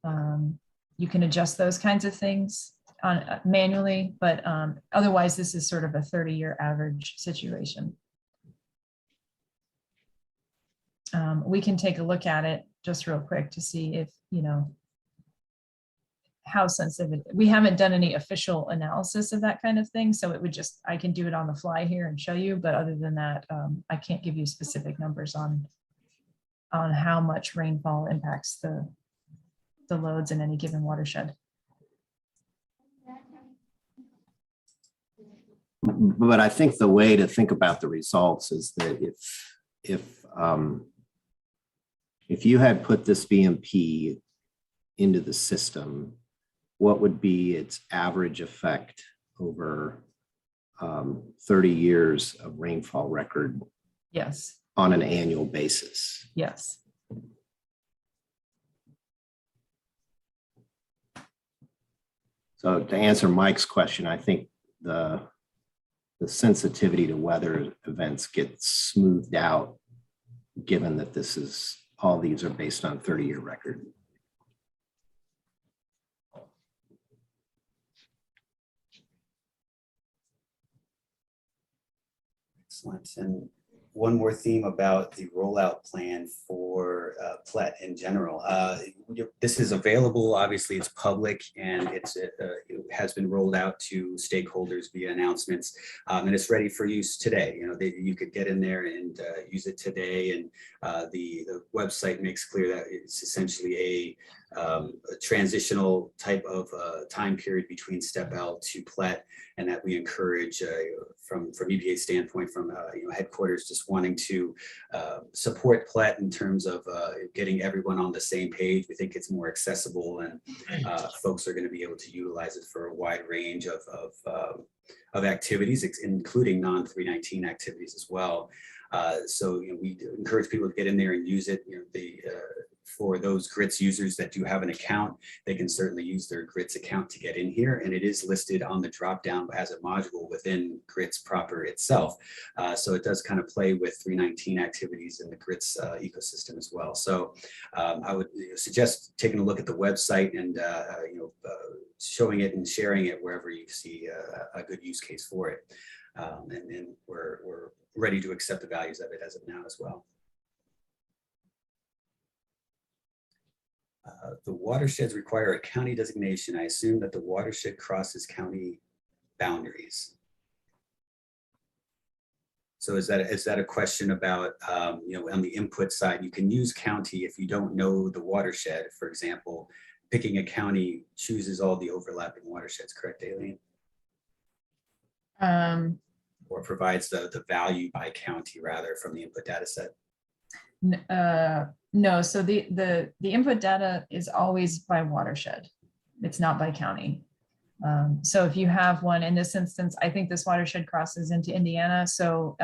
you can adjust those kinds of things on manually, but otherwise this is sort of a 30-year average situation. We can take a look at it just real quick to see if, how sensitive. We haven't done any official analysis of that kind of thing. So it would just, I can do it on the fly here and show you, but other than that, I can't give you specific numbers on how much rainfall impacts the loads in any given watershed. But I think the way to think about the results is that if you had put this VMP into the system, what would be its average effect over 30 years of rainfall record? Yes. On an annual basis? Yes. So to answer Mike's question, I think the sensitivity to weather events gets smoothed out, given that all these are based on 30-year record. Excellent. And one more theme about the rollout plan for PLET in general. This is available, obviously it's public, and it has been rolled out to stakeholders via announcements, and it's ready for use today. You could get in there and use it today, and the website makes clear that it's essentially a transitional type of time period between Step L to PLET, and that we encourage from EPA standpoint, from headquarters, just wanting to support PLET in terms of getting everyone on the same page. We think it's more accessible, and folks are going to be able to utilize it for a wide range of activities, including non-319 activities as well. So we encourage people to get in there and use it. For those GRITS users that do have an account, they can certainly use their GRITS account to get in here, and it is listed on the dropdown as a module within GRITS proper itself. So it does kind of play with 319 activities in the GRITS ecosystem as well. So I would suggest taking a look at the website and showing it and sharing it wherever you see a good use case for it. And we're ready to accept the values of it as of now as well. The watersheds require a county designation. I assume that the watershed crosses county boundaries. So is that a question about, on the input side, you can use county if you don't know the watershed. For example, picking a county chooses all the overlapping watersheds, correct, Aileen? Or provides the value by county rather from the input data set? No, so the input data is always by watershed. It's not by county. So if you have one, in this instance, I think this watershed crosses into Indiana. So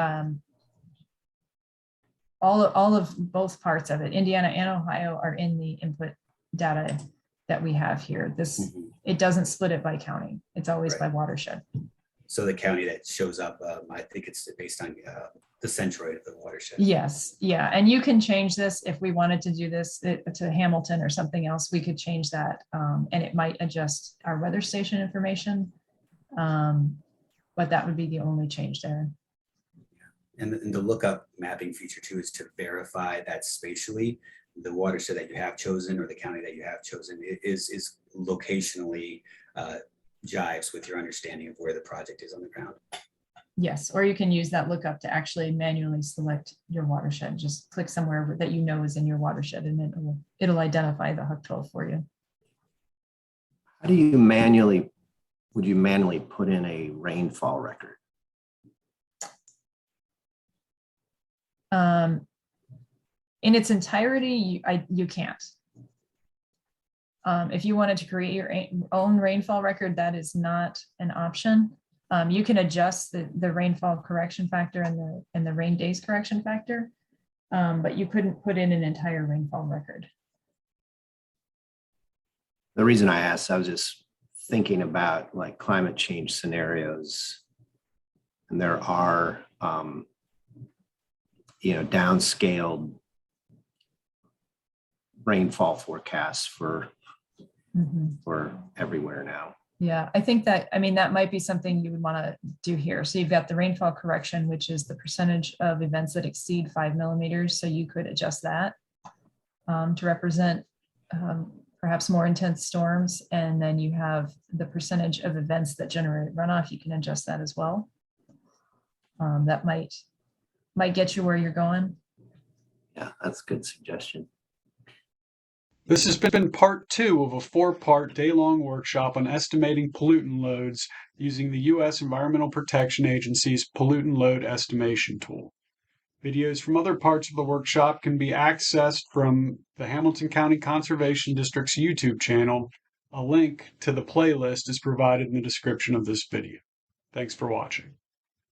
all of both parts of it, Indiana and Ohio, are in the input data that we have here. It doesn't split it by county. It's always by watershed. So the county that shows up, I think it's based on the centroid of the watershed. Yes, yeah, and you can change this if we wanted to do this to Hamilton or something else. We could change that, and it might adjust our weather station information, but that would be the only change there. And the lookup mapping feature too is to verify that spatially the watershed that you have chosen or the county that you have chosen is locationally jives with your understanding of where the project is on the ground. Yes, or you can use that lookup to actually manually select your watershed. Just click somewhere that you know is in your watershed, and it'll identify the HUC12 for you. How do you manually put in a rainfall record? In its entirety, you can't. If you wanted to create your own rainfall record, that is not an option. You can adjust the rainfall correction factor and the rain days correction factor, but you couldn't put in an entire rainfall record. The reason I asked, I was just thinking about like climate change scenarios, and there are, downscaled rainfall forecasts for everywhere now. Yeah, I think that, that might be something you would want to do here. So you've got the rainfall correction, which is the percentage of events that exceed 5 millimeters. So you could adjust that to represent perhaps more intense storms. And then you have the percentage of events that generate runoff. You can adjust that as well. That might get you where you're going. Yeah, that's a good suggestion. This has been part 2 of a 4-part day-long workshop on estimating pollutant loads using the U.S. Environmental Protection Agency's pollutant load estimation tool. Videos from other parts of the workshop can be accessed from the Hamilton County Conservation District's YouTube channel. A link to the playlist is provided in the description of this video. Thanks for watching.